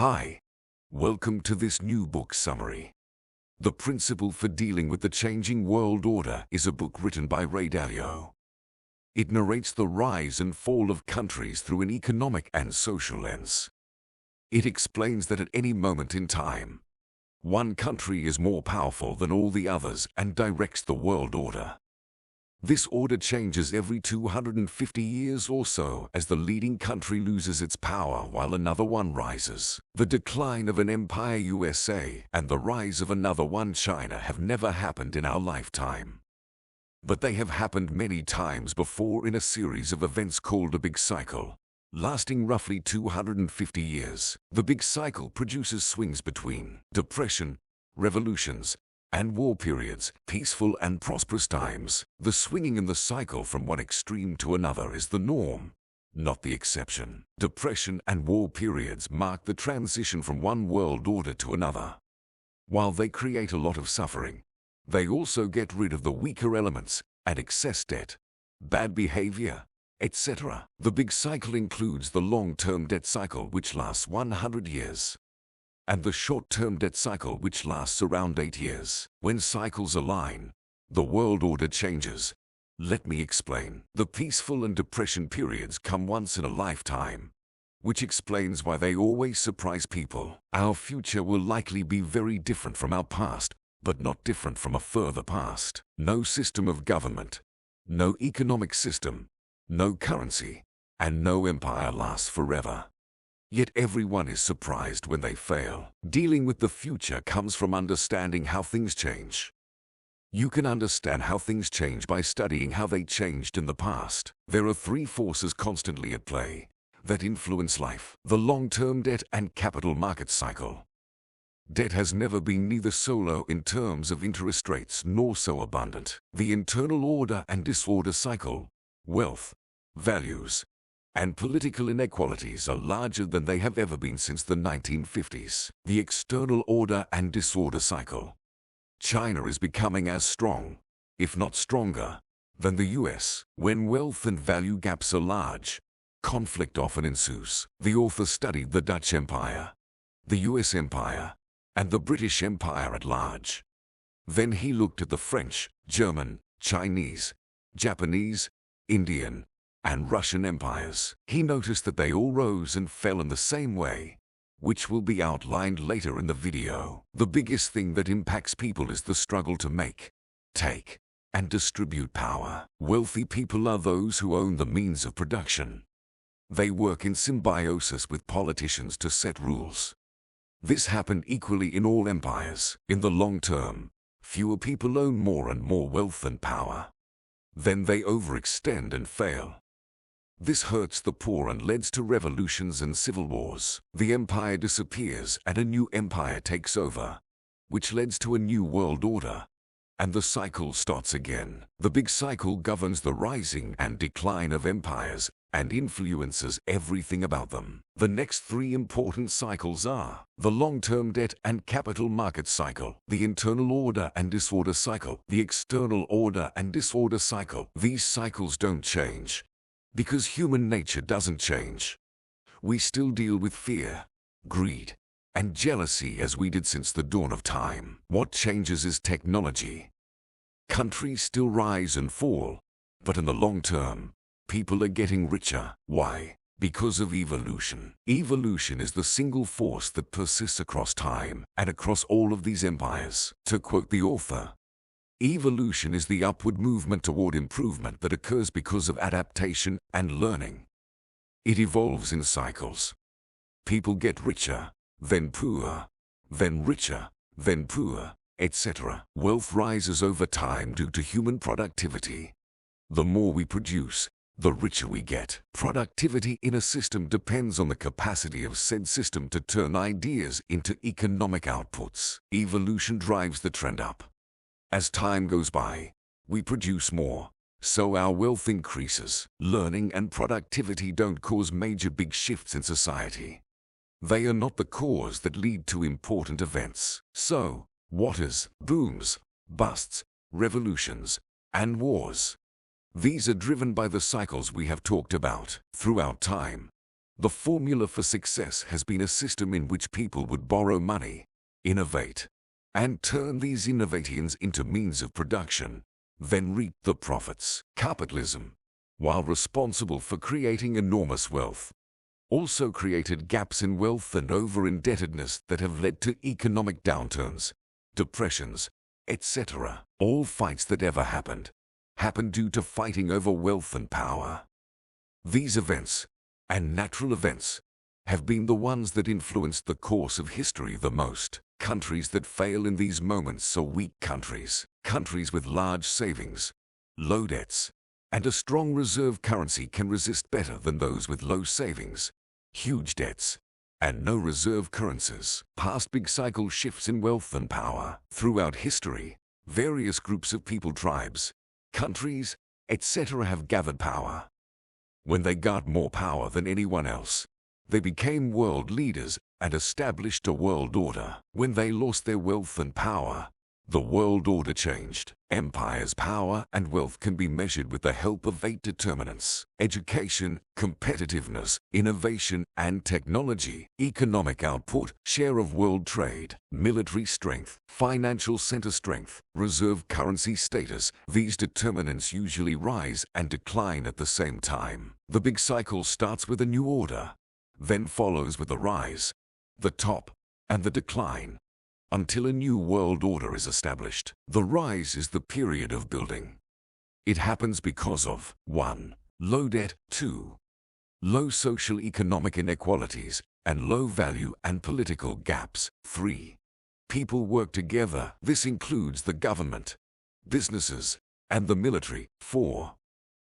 Hi, welcome to this new book summary. The Principle for Dealing with the Changing World Order is a book written by Dalio. It narrates the rise and fall of countries through an economic and social lens. It explains that at any moment in time, one country is more powerful than all the others and directs the world order. This order changes every 250 years or so as the leading country loses its power while another one rises. The decline of an empire USA and the rise of another one China have never happened in our lifetime. But they have happened many times before in a series of events called a big cycle, lasting roughly 250 years. The big cycle produces swings between depression, revolutions, and war periods, peaceful and prosperous times. The swinging in the cycle from one extreme to another is the norm, not the exception. Depression and war periods mark the transition from one world order to another. While they create a lot of suffering, they also get rid of the weaker elements and excess debt, bad behavior, etc. The big cycle includes the long-term debt cycle, which lasts 100 years. And the short-term debt cycle, which lasts around 8 years. When cycles align, the world order changes. Let me explain. The peaceful and depression periods come once in a lifetime, which explains why they always surprise people. Our future will likely be very different from our past, but not different from a further past. No system of government, no economic system, no currency, and no empire lasts forever. Yet everyone is surprised when they fail. Dealing with the future comes from understanding how things change. You can understand how things change by studying how they changed in the past. There are three forces constantly at play that influence life: the long-term debt and capital market cycle. Debt has never been neither so low in terms of interest rates nor so abundant. The internal order and disorder cycle, wealth, values, and political inequalities are larger than they have ever been since the 1950s. The external order and disorder cycle. China is becoming as strong, if not stronger, than the US. When wealth and value gaps are large, conflict often ensues. The author studied the Dutch Empire, the US Empire, and the British Empire at large. Then he looked at the French, German, Chinese, Japanese, Indian, and Russian empires. He noticed that they all rose and fell in the same way, which will be outlined later in the video. The biggest thing that impacts people is the struggle to make, take, and distribute power. Wealthy people are those who own the means of production. They work in symbiosis with politicians to set rules. This happened equally in all empires. In the long term, fewer people own more and more wealth and power. Then they overextend and fail. This hurts the poor and leads to revolutions and civil wars. The empire disappears and a new empire takes over, which leads to a new world order, and the cycle starts again. The big cycle governs the rising and decline of empires and influences everything about them. The next three important cycles are the long-term debt and capital market cycle, the internal order and disorder cycle, the external order and disorder cycle. These cycles don't change, because human nature doesn't change. We still deal with fear, greed, and jealousy as we did since the dawn of time. What changes is technology. Countries still rise and fall, but in the long term, people are getting richer. Why? Because of evolution. Evolution is the single force that persists across time and across all of these empires. To quote the author, evolution is the upward movement toward improvement that occurs because of adaptation and learning. It evolves in cycles. People get richer, then poor, then richer, then poor, etc. Wealth rises over time due to human productivity. The more we produce, the richer we get. Productivity in a system depends on the capacity of said system to turn ideas into economic outputs. Evolution drives the trend up. As time goes by, we produce more, so our wealth increases. Learning and productivity don't cause major big shifts in society. They are not the cause that lead to important events. So, what is booms, busts, revolutions, and wars? These are driven by the cycles we have talked about. Throughout time, The formula for success has been a system in which people would borrow money, innovate, and turn these innovations into means of production, then reap the profits. Capitalism, while responsible for creating enormous wealth, also created gaps in wealth and over-indebtedness that have led to economic downturns, depressions, etc. All fights that ever happened due to fighting over wealth and power. These events, and natural events, have been the ones that influenced the course of history the most. Countries that fail in these moments are weak countries. Countries with large savings, low debts, and a strong reserve currency can resist better than those with low savings, huge debts, and no reserve currencies. Past big cycle shifts in wealth and power. Throughout history, various groups of people, tribes, countries, etc. have gathered power. When they got more power than anyone else, they became world leaders and established a world order. When they lost their wealth and power, the world order changed. Empires' power and wealth can be measured with the help of 8 determinants: education, competitiveness, innovation and technology, economic output, share of world trade, military strength, financial center strength, reserve currency status. These determinants usually rise and decline at the same time. The big cycle starts with a new order, then follows with the rise, the top, and the decline, until a new world order is established. The rise is the period of building. It happens because of 1. Low debt, 2. Low social economic inequalities, and low value and political gaps, 3. People work together. This includes the government, businesses, and the military, 4.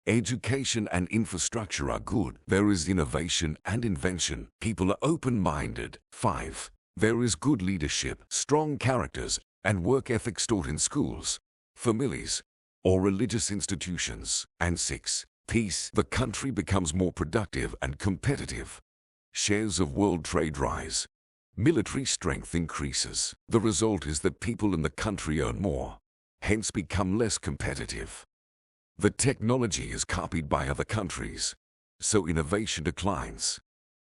Education and infrastructure are good. There is innovation and invention. People are open-minded. 5. There is good leadership, strong characters, and work ethics taught in schools, families, or religious institutions. And 6. Peace. The country becomes more productive and competitive. Shares of world trade rise. Military strength increases. The result is that people in the country earn more, hence become less competitive. The technology is copied by other countries, so innovation declines.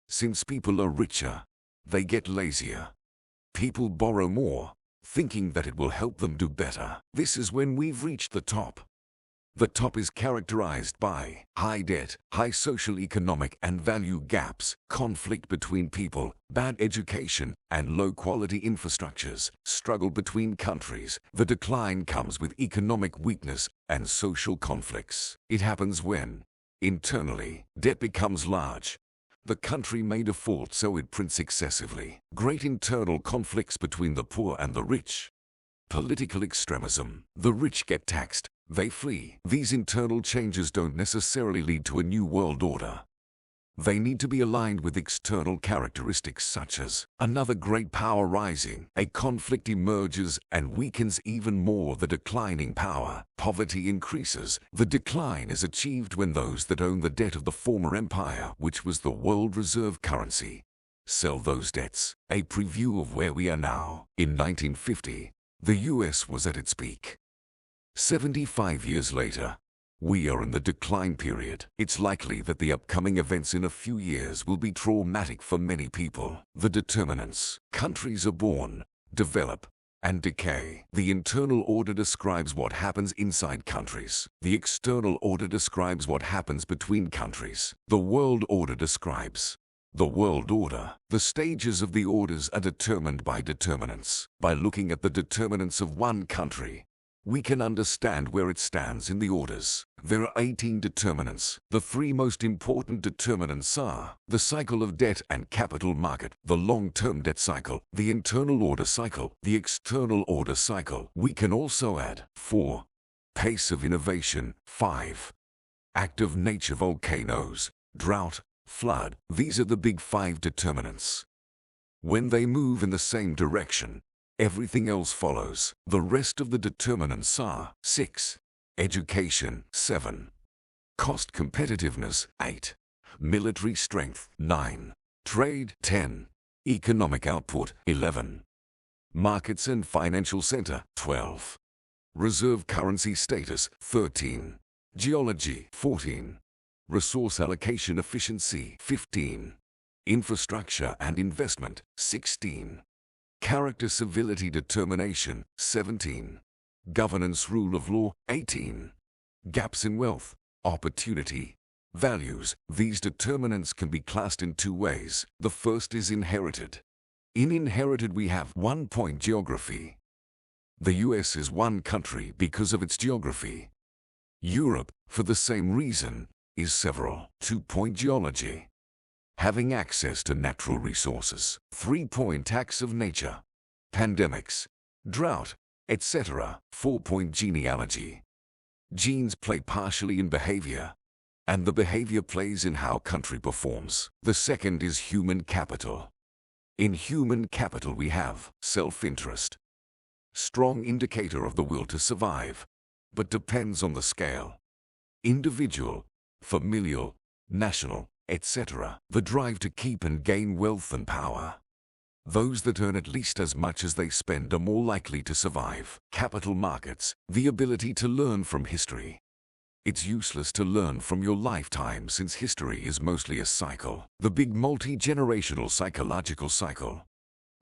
Since people are richer, they get lazier. People borrow more, thinking that it will help them do better. This is when we've reached the top. The top is characterized by high debt, high social economic and value gaps, conflict between people, bad education, and low-quality infrastructures, struggle between countries. The decline comes with economic weakness and social conflicts. It happens when, internally, debt becomes large. The country may default, so it prints excessively. Great internal conflicts between the poor and the rich. Political extremism. The rich get taxed, they flee. These internal changes don't necessarily lead to a new world order. They need to be aligned with external characteristics such as another great power rising. A conflict emerges and weakens even more the declining power. Poverty increases. The decline is achieved when those that own the debt of the former empire, which was the world reserve currency, sell those debts. A preview of where we are now. In 1950, the US was at its peak. 75 years later, we are in the decline period. It's likely that the upcoming events in a few years will be traumatic for many people. The determinants. Countries are born, develop, and decay. The internal order describes what happens inside countries. The external order describes what happens between countries. The world order describes the world order. The stages of the orders are determined by determinants. By looking at the determinants of one country, we can understand where it stands in the orders. There are 18 determinants. The 3 most important determinants are the cycle of debt and capital market, the long-term debt cycle, the internal order cycle, the external order cycle. We can also add 4. Pace of innovation. 5. Act of nature, volcanoes, drought, flood. These are the big 5 determinants. When they move in the same direction, everything else follows. The rest of the determinants are 6. Education, 7. Cost competitiveness, 8. Military strength, 9. Trade, 10. Economic output, 11. Markets and financial center, 12. Reserve currency status, 13. Geology, 14. Resource allocation efficiency, 15. Infrastructure and investment, 16. Character, civility, determination, 17. Governance, rule of law, 18. Gaps in wealth, opportunity, values. These determinants can be classed in two ways. The first is inherited. In inherited we have 1 point geography. The US is one country because of its geography. Europe, for the same reason, is several. 2 point geology. Having access to natural resources. 3 point acts of nature. Pandemics, drought, etc. 4 point genealogy. Genes play partially in behavior, and the behavior plays in how country performs. The second is human capital. In human capital we have self-interest. Strong indicator of the will to survive, but depends on the scale. Individual, familial, national, etc. The drive to keep and gain wealth and power. Those that earn at least as much as they spend are more likely to survive. Capital markets, the ability to learn from history. It's useless to learn from your lifetime since history is mostly a cycle. The big multi-generational psychological cycle.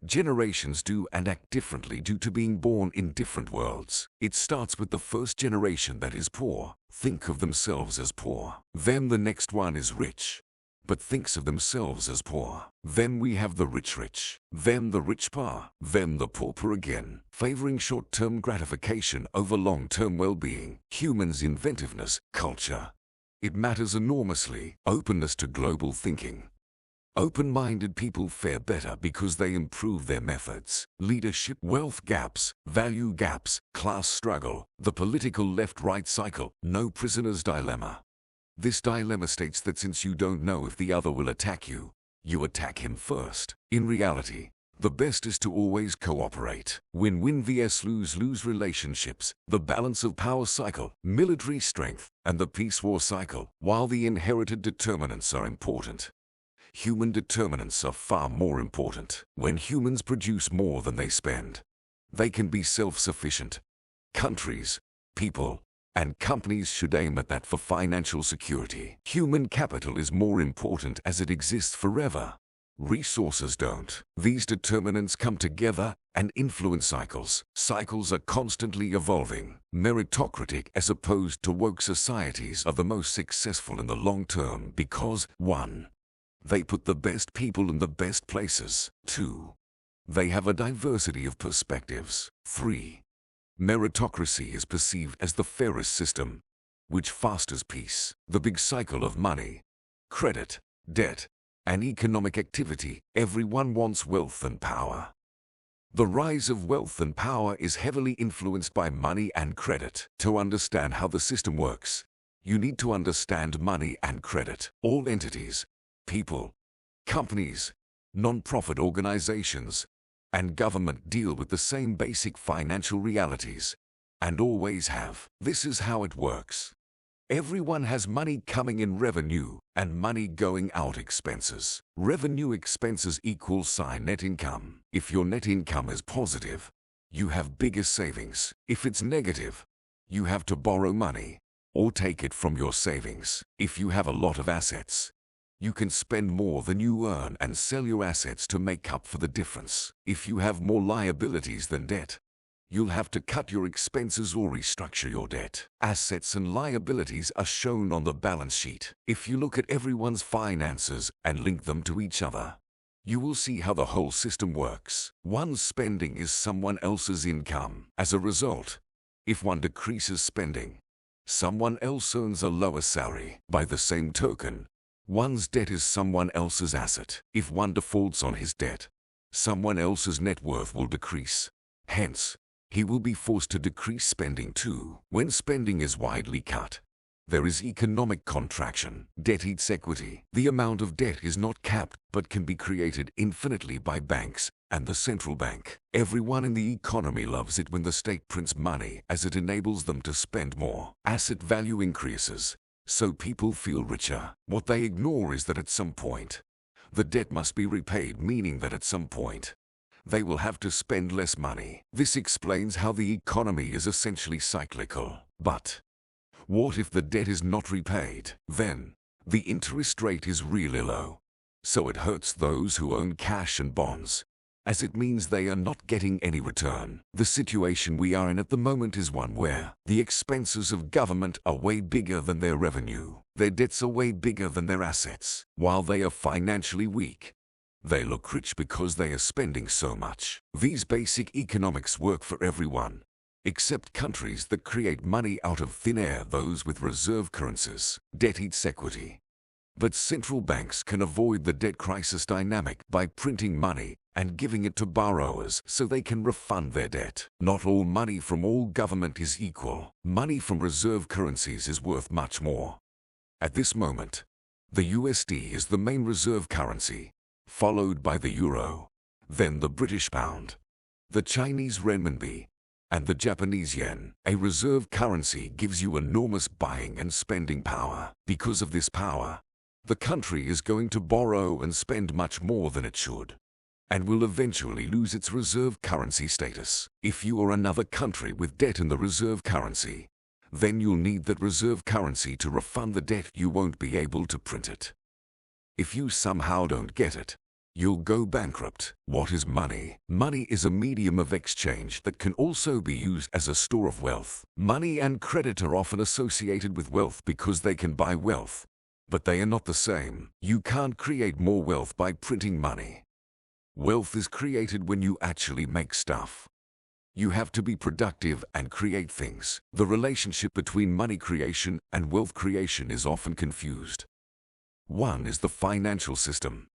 Generations do and act differently due to being born in different worlds. It starts with the first generation that is poor, think of themselves as poor. Then the next one is rich, but thinks of themselves as poor. Then we have the rich, then the rich poor, then the pauper again, favoring short-term gratification over long-term well-being. Humans' inventiveness, culture. It matters enormously. Openness to global thinking. Open-minded people fare better because they improve their methods. Leadership, wealth gaps, value gaps, class struggle, the political left-right cycle, no prisoner's dilemma. This dilemma states that since you don't know if the other will attack you, you attack him first. In reality, the best is to always cooperate. Win-win vs lose-lose relationships, the balance of power cycle, military strength, and the peace war cycle. While the inherited determinants are important, human determinants are far more important. When humans produce more than they spend, they can be self-sufficient. Countries, people, and companies should aim at that for financial security. Human capital is more important as it exists forever. Resources don't. These determinants come together and influence cycles. Cycles are constantly evolving. Meritocratic as opposed to woke societies are the most successful in the long term because 1. They put the best people in the best places. 2. They have a diversity of perspectives. 3. Meritocracy is perceived as the fairest system, which fosters peace. The big cycle of money, credit, debt, and economic activity. Everyone wants wealth and power. The rise of wealth and power is heavily influenced by money and credit. To understand how the system works, you need to understand money and credit. All entities, people, companies, non-profit organizations, and government deal with the same basic financial realities, and always have. This is how it works. Everyone has money coming in revenue and money going out expenses. Revenue expenses equals net income. If your net income is positive, you have bigger savings. If it's negative, you have to borrow money or take it from your savings. If you have a lot of assets, you can spend more than you earn and sell your assets to make up for the difference. If you have more liabilities than debt, you'll have to cut your expenses or restructure your debt. Assets and liabilities are shown on the balance sheet. If you look at everyone's finances and link them to each other, you will see how the whole system works. One's spending is someone else's income. As a result, if one decreases spending, someone else earns a lower salary. By the same token, one's debt is someone else's asset. If one defaults on his debt, someone else's net worth will decrease. Hence, he will be forced to decrease spending too. When spending is widely cut, there is economic contraction. Debt eats equity. The amount of debt is not capped but can be created infinitely by banks and the central bank. Everyone in the economy loves it when the state prints money as it enables them to spend more. Asset value increases, so people feel richer. What they ignore is that at some point, the debt must be repaid, meaning that at some point, they will have to spend less money. This explains how the economy is essentially cyclical. But what if the debt is not repaid? Then, the interest rate is really low, So it hurts those who own cash and bonds, as it means they are not getting any return. The situation we are in at the moment is one where the expenses of government are way bigger than their revenue. Their debts are way bigger than their assets. While they are financially weak, they look rich because they are spending so much. These basic economics work for everyone, except countries that create money out of thin air, those with reserve currencies. Debt eats equity. But central banks can avoid the debt crisis dynamic by printing money and giving it to borrowers so they can refund their debt. Not all money from all government is equal. Money from reserve currencies is worth much more. At this moment, the USD is the main reserve currency, followed by the euro, then the British pound, the Chinese renminbi, and the Japanese yen. A reserve currency gives you enormous buying and spending power. Because of this power, the country is going to borrow and spend much more than it should, and will eventually lose its reserve currency status. If you are another country with debt in the reserve currency, then you'll need that reserve currency to refund the debt. You won't be able to print it. If you somehow don't get it, you'll go bankrupt. What is money? Money is a medium of exchange that can also be used as a store of wealth. Money and credit are often associated with wealth because they can buy wealth, but they are not the same. You can't create more wealth by printing money. Wealth is created when you actually make stuff. You have to be productive and create things. The relationship between money creation and wealth creation is often confused. One is the financial system.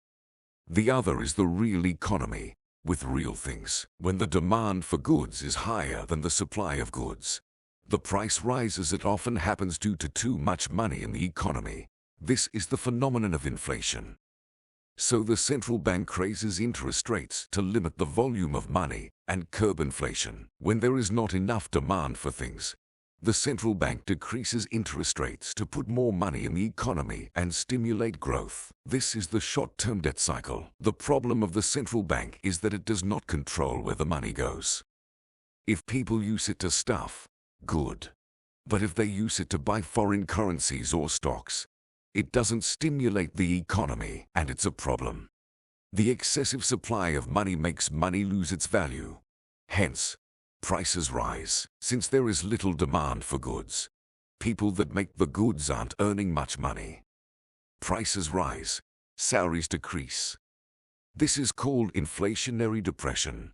The other is the real economy, with real things. When the demand for goods is higher than the supply of goods, the price rises. It often happens due to too much money in the economy. This is the phenomenon of inflation. So the central bank raises interest rates to limit the volume of money and curb inflation. When there is not enough demand for things, the central bank decreases interest rates to put more money in the economy and stimulate growth. This is the short-term debt cycle. The problem of the central bank is that it does not control where the money goes. If people use it to stuff, good. But if they use it to buy foreign currencies or stocks, it doesn't stimulate the economy, and it's a problem. The excessive supply of money makes money lose its value. Hence, prices rise. Since there is little demand for goods, people that make the goods aren't earning much money. Prices rise, salaries decrease. This is called inflationary depression.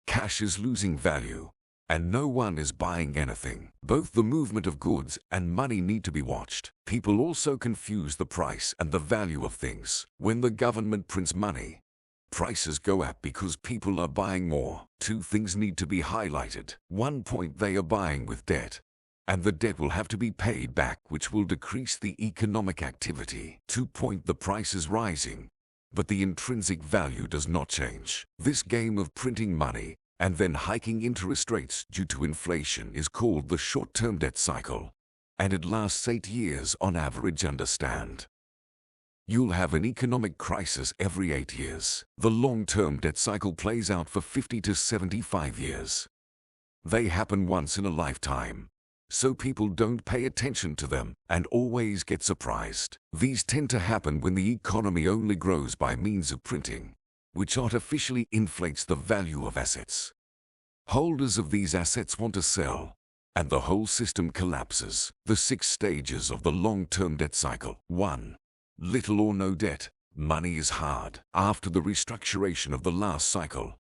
Cash is losing value, and no one is buying anything. Both the movement of goods and money need to be watched. People also confuse the price and the value of things. When the government prints money, prices go up because people are buying more. Two things need to be highlighted. 1 point, they are buying with debt, and the debt will have to be paid back, which will decrease the economic activity. 2 point, the price is rising, but the intrinsic value does not change. This game of printing money and then hiking interest rates due to inflation is called the short-term debt cycle, and it lasts 8 years on average. Understand? You'll have an economic crisis every 8 years. The long-term debt cycle plays out for 50 to 75 years. They happen once in a lifetime, so people don't pay attention to them and always get surprised. These tend to happen when the economy only grows by means of printing, which artificially inflates the value of assets. Holders of these assets want to sell, and the whole system collapses. The 6 stages of the long-term debt cycle. 1. Little or no debt. Money is hard. After the restructuration of the last cycle,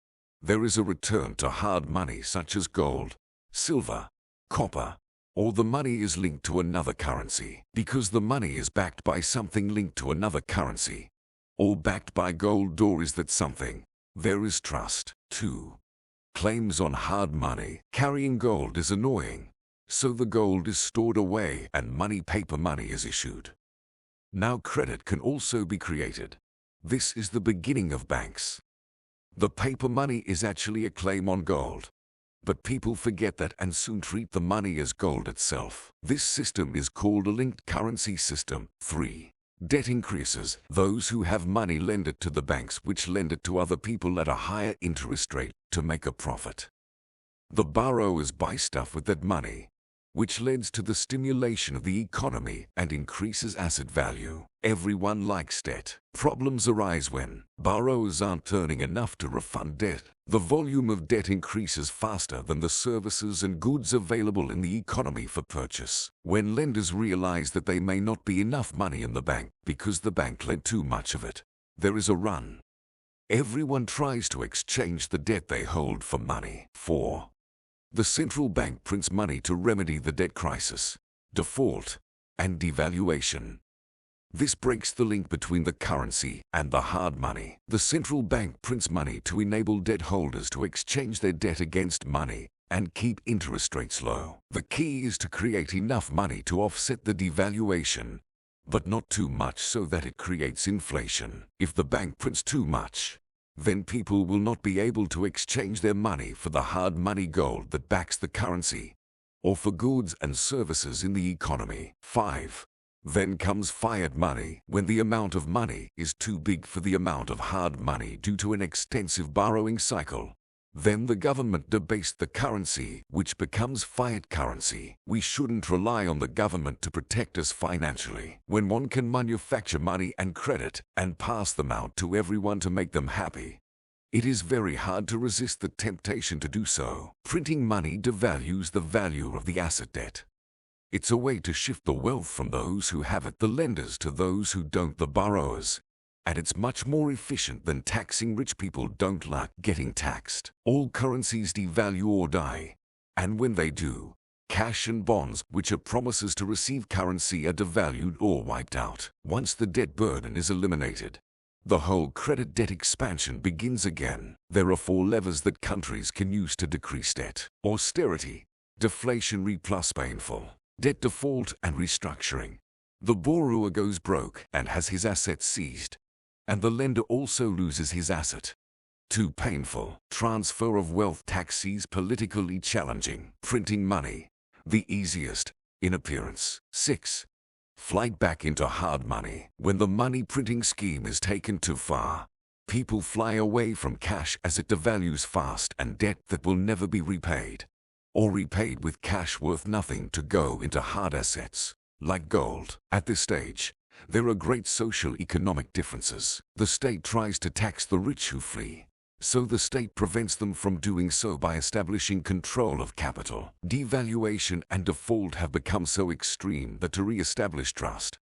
there is a return to hard money such as gold, silver, copper, or the money is linked to another currency. Because the money is backed by something linked to another currency, or backed by gold, or is that something, there is trust. 2. Claims on hard money. Carrying gold is annoying, so the gold is stored away and paper money is issued. Now credit can also be created. This is the beginning of banks. The paper money is actually a claim on gold, but people forget that and soon treat the money as gold itself. This system is called a linked currency system. 3. Debt increases. Those who have money lend it to the banks, which lend it to other people at a higher interest rate to make a profit. The borrowers buy stuff with that money, which leads to the stimulation of the economy and increases asset value. Everyone likes debt. Problems arise when borrowers aren't earning enough to refund debt. The volume of debt increases faster than the services and goods available in the economy for purchase. When lenders realize that they may not be enough money in the bank because the bank lent too much of it, there is a run. Everyone tries to exchange the debt they hold for money. 4. The central bank prints money to remedy the debt crisis, default, and devaluation. This breaks the link between the currency and the hard money. The central bank prints money to enable debt holders to exchange their debt against money and keep interest rates low. The key is to create enough money to offset the devaluation, but not too much so that it creates inflation. If the bank prints too much, then people will not be able to exchange their money for the hard money gold that backs the currency, or for goods and services in the economy. 5. Then comes fiat money, when the amount of money is too big for the amount of hard money due to an extensive borrowing cycle. Then the government debased the currency, which becomes fiat currency. We shouldn't rely on the government to protect us financially. When one can manufacture money and credit and pass them out to everyone to make them happy, it is very hard to resist the temptation to do so. Printing money devalues the value of the asset debt. It's a way to shift the wealth from those who have it, the lenders, to those who don't, the borrowers. And it's much more efficient than taxing rich people. Don't like getting taxed. All currencies devalue or die. And when they do, cash and bonds, which are promises to receive currency, are devalued or wiped out. Once the debt burden is eliminated, the whole credit debt expansion begins again. There are 4 levers that countries can use to decrease debt: austerity, deflationary plus painful, debt default, and restructuring. The borrower goes broke and has his assets seized, and the lender also loses his asset. Too painful, transfer of wealth, taxes, politically challenging, printing money, the easiest in appearance. 6. Flight back into hard money. When the money printing scheme is taken too far, people fly away from cash as it devalues fast, and debt that will never be repaid, or repaid with cash worth nothing, to go into hard assets, like gold. At this stage, there are great social economic differences. The state tries to tax the rich who flee, so the state prevents them from doing so by establishing control of capital. Devaluation and default have become so extreme that to re-establish trust,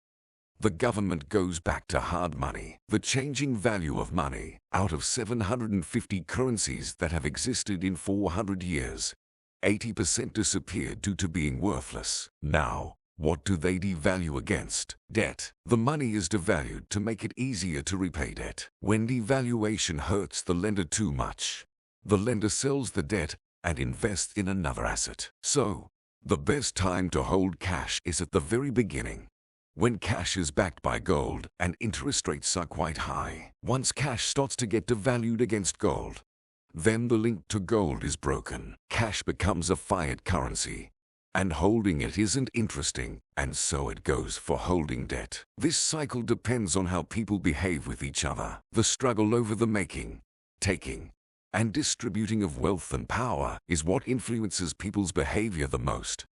the government goes back to hard money. The changing value of money. Out of 750 currencies that have existed in 400 years, 80% disappeared due to being worthless. Now, what do they devalue against? Debt. The money is devalued to make it easier to repay debt. When devaluation hurts the lender too much, the lender sells the debt and invests in another asset. So, the best time to hold cash is at the very beginning, when cash is backed by gold and interest rates are quite high. Once cash starts to get devalued against gold, then the link to gold is broken. Cash becomes a fiat currency, and holding it isn't interesting, and so it goes for holding debt. This cycle depends on how people behave with each other. The struggle over the making, taking, and distributing of wealth and power is what influences people's behavior the most,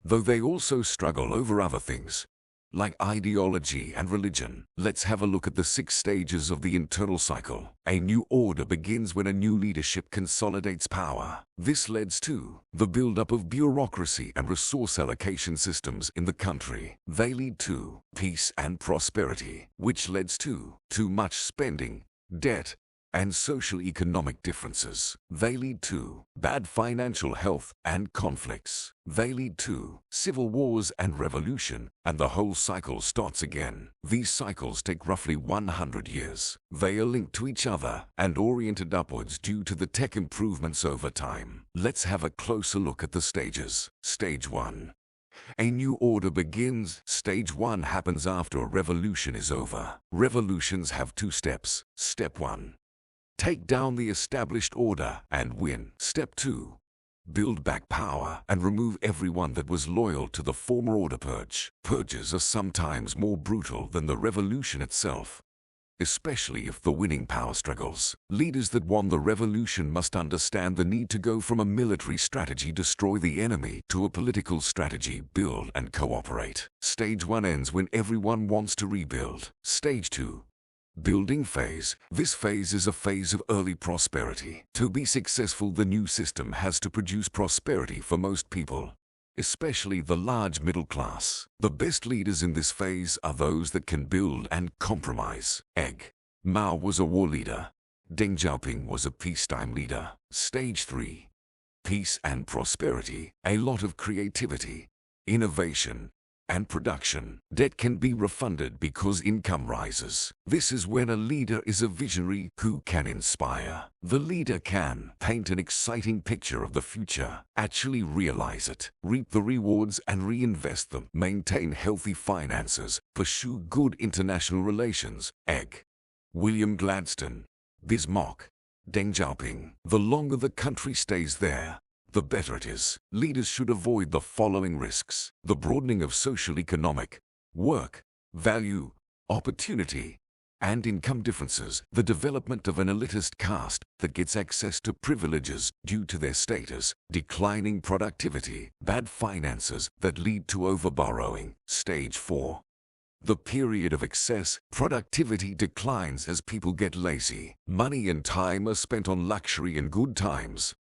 though they also struggle over other things, like ideology and religion. Let's have a look at the 6 stages of the internal cycle. A new order begins when a new leadership consolidates power. This leads to the buildup of bureaucracy and resource allocation systems in the country. They lead to peace and prosperity, which leads to too much spending, debt, and social economic differences. They lead to bad financial health and conflicts. They lead to civil wars and revolution, and the whole cycle starts again. These cycles take roughly 100 years. They are linked to each other and oriented upwards due to the tech improvements over time. Let's have a closer look at the stages. Stage 1. A new order begins. Stage 1 happens after a revolution is over. Revolutions have 2 steps. Step 1. Take down the established order and win. Step 2. Build back power and remove everyone that was loyal to the former order. Purges are sometimes more brutal than the revolution itself, especially if the winning power struggles. Leaders that won the revolution must understand the need to go from a military strategy, destroy the enemy, to a political strategy, build and cooperate. Stage 1 ends when everyone wants to rebuild. Stage 2. Building phase. This phase is a phase of early prosperity. To be successful, the new system has to produce prosperity for most people, especially the large middle class. The best leaders in this phase are those that can build and compromise. Egg. Mao was a war leader. Deng Xiaoping was a peacetime leader. Stage 3. Peace and prosperity. A lot of creativity, innovation, and production. Debt can be refunded because income rises. This is when a leader is a visionary who can inspire. The leader can paint an exciting picture of the future, actually realize it, reap the rewards and reinvest them, maintain healthy finances, pursue good international relations. Egg. William Gladstone, Bismarck, Deng Xiaoping. The longer the country stays there, the better it is. Leaders should avoid the following risks: the broadening of social, economic, work, value, opportunity, and income differences, the development of an elitist caste that gets access to privileges due to their status, declining productivity, bad finances that lead to overborrowing. Stage 4. The period of excess productivity declines as people get lazy. Money and time are spent on luxury and good times,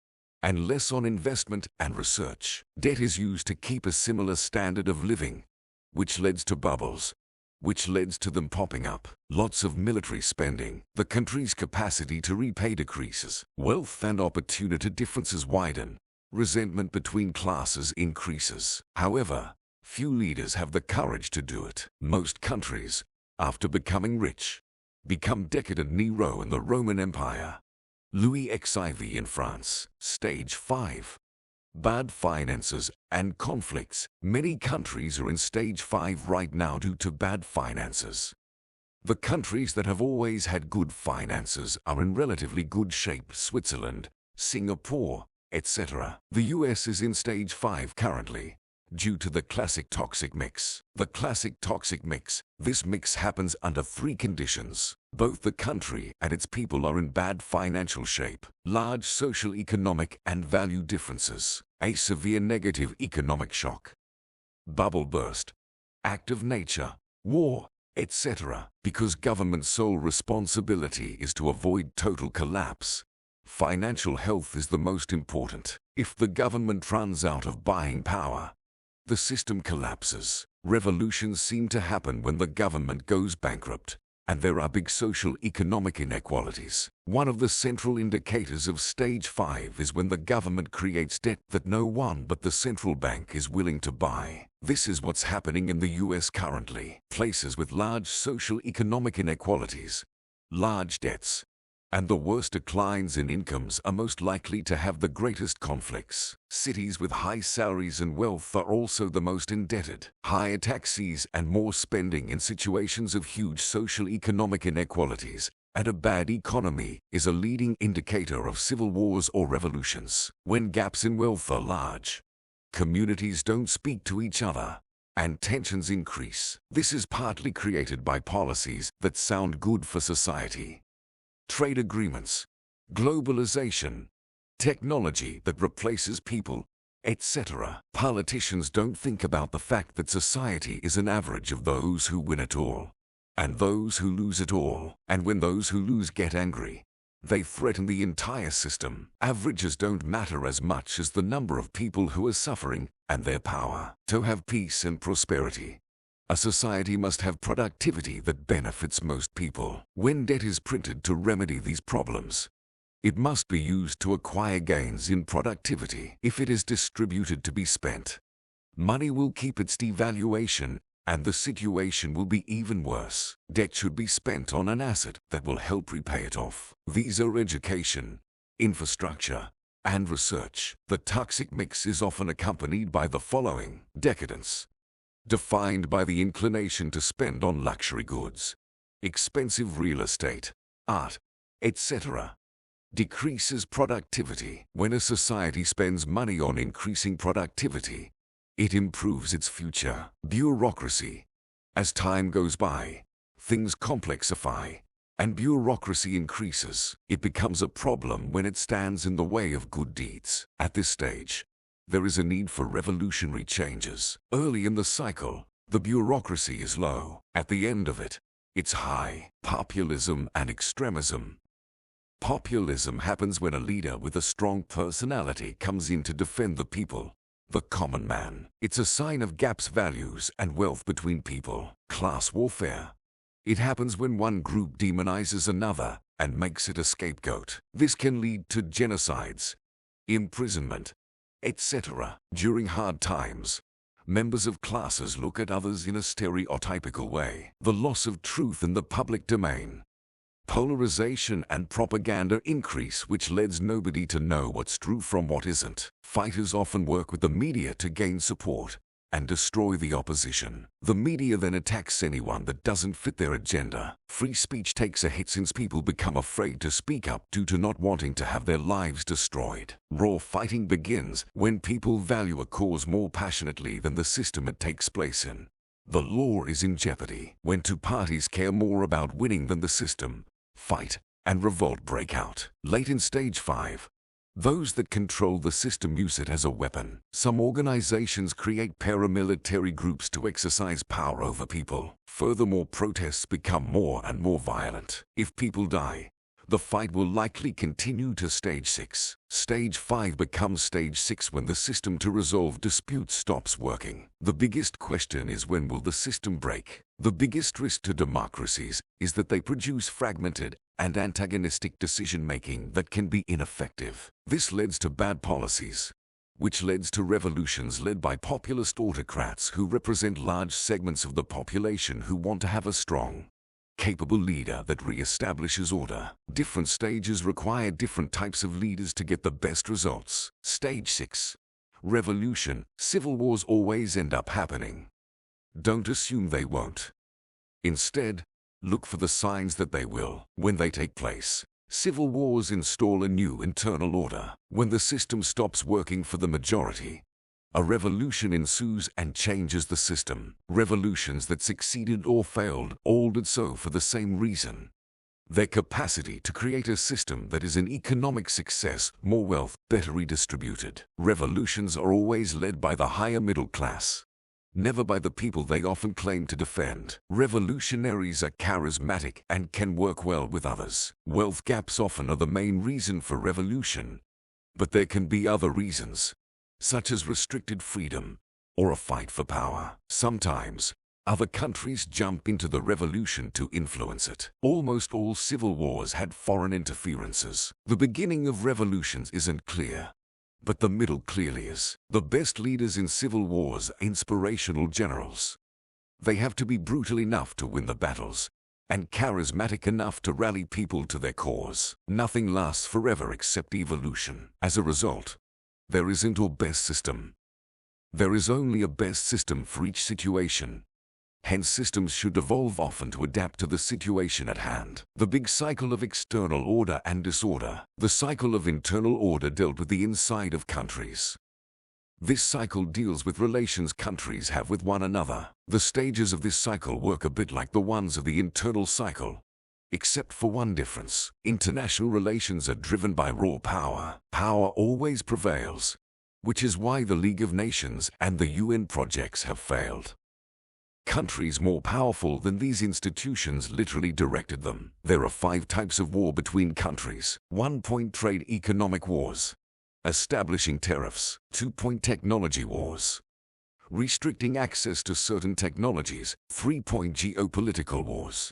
and less on investment and research. Debt is used to keep a similar standard of living, which leads to bubbles, which leads to them popping up. Lots of military spending. The country's capacity to repay decreases. Wealth and opportunity differences widen. Resentment between classes increases. However, few leaders have the courage to do it. Most countries, after becoming rich, become decadent. Nero in the Roman Empire. Louis XIV in France. Stage 5. Bad finances and conflicts. Many countries are in stage 5 right now due to bad finances. The countries that have always had good finances are in relatively good shape: Switzerland, Singapore, etc. The US is in stage 5 currently, due to the classic toxic mix. The classic toxic mix. This mix happens under 3 conditions. Both the country and its people are in bad financial shape. Large social, economic, and value differences. A severe negative economic shock. Bubble burst. Act of nature. War, etc. Because government's sole responsibility is to avoid total collapse, financial health is the most important. If the government runs out of buying power, the system collapses. Revolutions seem to happen when the government goes bankrupt, and there are big social economic inequalities. One of the central indicators of stage 5 is when the government creates debt that no one but the central bank is willing to buy. This is what's happening in the US currently. Places with large social economic inequalities, large debts, and the worst declines in incomes are most likely to have the greatest conflicts. Cities with high salaries and wealth are also the most indebted. Higher taxes and more spending in situations of huge social economic inequalities and a bad economy is a leading indicator of civil wars or revolutions. When gaps in wealth are large, communities don't speak to each other, and tensions increase. This is partly created by policies that sound good for society. Trade agreements, globalization, technology that replaces people, etc. Politicians don't think about the fact that society is an average of those who win it all, and those who lose it all. And when those who lose get angry, they threaten the entire system. Averages don't matter as much as the number of people who are suffering and their power. To have peace and prosperity, a society must have productivity that benefits most people. When debt is printed to remedy these problems, it must be used to acquire gains in productivity. If it is distributed to be spent, money will keep its devaluation, and the situation will be even worse. Debt should be spent on an asset that will help repay it off. These are education, infrastructure, and research. The toxic mix is often accompanied by the following: decadence, defined by the inclination to spend on luxury goods, expensive real estate, art, etc. Decreases productivity. When a society spends money on increasing productivity, it improves its future. Bureaucracy. As time goes by, things complexify, and bureaucracy increases. It becomes a problem when it stands in the way of good deeds. At this stage, there is a need for revolutionary changes. Early in the cycle, the bureaucracy is low. At the end of it, it's high. Populism and extremism. Populism happens when a leader with a strong personality comes in to defend the people, the common man. It's a sign of gaps, values, and wealth between people. Class warfare. It happens when one group demonizes another and makes it a scapegoat. This can lead to genocides, imprisonment, etc. During hard times, members of classes look at others in a stereotypical way. The loss of truth in the public domain. Polarization and propaganda increase, which leads nobody to know what's true from what isn't. Fighters often work with the media to gain support and destroy the opposition. The media then attacks anyone that doesn't fit their agenda. Free speech takes a hit since people become afraid to speak up due to not wanting to have their lives destroyed. Raw fighting begins when people value a cause more passionately than the system it takes place in. The law is in jeopardy when two parties care more about winning than the system. Fight and revolt break out. Late in stage 5, those that control the system use it as a weapon. Some organizations create paramilitary groups to exercise power over people. Furthermore, protests become more and more violent. If people die, the fight will likely continue to stage 6. Stage 5 becomes stage 6 when the system to resolve disputes stops working. The biggest question is, when will the system break? The biggest risk to democracies is that they produce fragmented and antagonistic decision-making that can be ineffective. This leads to bad policies, which leads to revolutions led by populist autocrats who represent large segments of the population who want to have a strong, capable leader that re-establishes order. Different stages require different types of leaders to get the best results. Stage 6. Revolution. Civil wars always end up happening. Don't assume they won't. Instead, look for the signs that they will. When they take place, civil wars install a new internal order. When the system stops working for the majority, a revolution ensues and changes the system. Revolutions that succeeded or failed all did so for the same reason: their capacity to create a system that is an economic success, more wealth, better redistributed. Revolutions are always led by the higher middle class, never by the people they often claim to defend. Revolutionaries are charismatic and can work well with others. Wealth gaps often are the main reason for revolution, but there can be other reasons, such as restricted freedom or a fight for power. Sometimes, other countries jump into the revolution to influence it. Almost all civil wars had foreign interferences. The beginning of revolutions isn't clear, but the middle clearly is. The best leaders in civil wars are inspirational generals. They have to be brutal enough to win the battles and charismatic enough to rally people to their cause. Nothing lasts forever except evolution. As a result, there isn't a best system. There is only a best system for each situation. Hence, systems should evolve often to adapt to the situation at hand. The big cycle of external order and disorder. The cycle of internal order dealt with the inside of countries. This cycle deals with relations countries have with one another. The stages of this cycle work a bit like the ones of the internal cycle, except for one difference. International relations are driven by raw power. Power always prevails, which is why the League of Nations and the UN projects have failed. Countries more powerful than these institutions literally directed them. There are 5 types of war between countries. 1. Trade economic wars, establishing tariffs. 2. Technology wars, restricting access to certain technologies. 3. Geopolitical wars,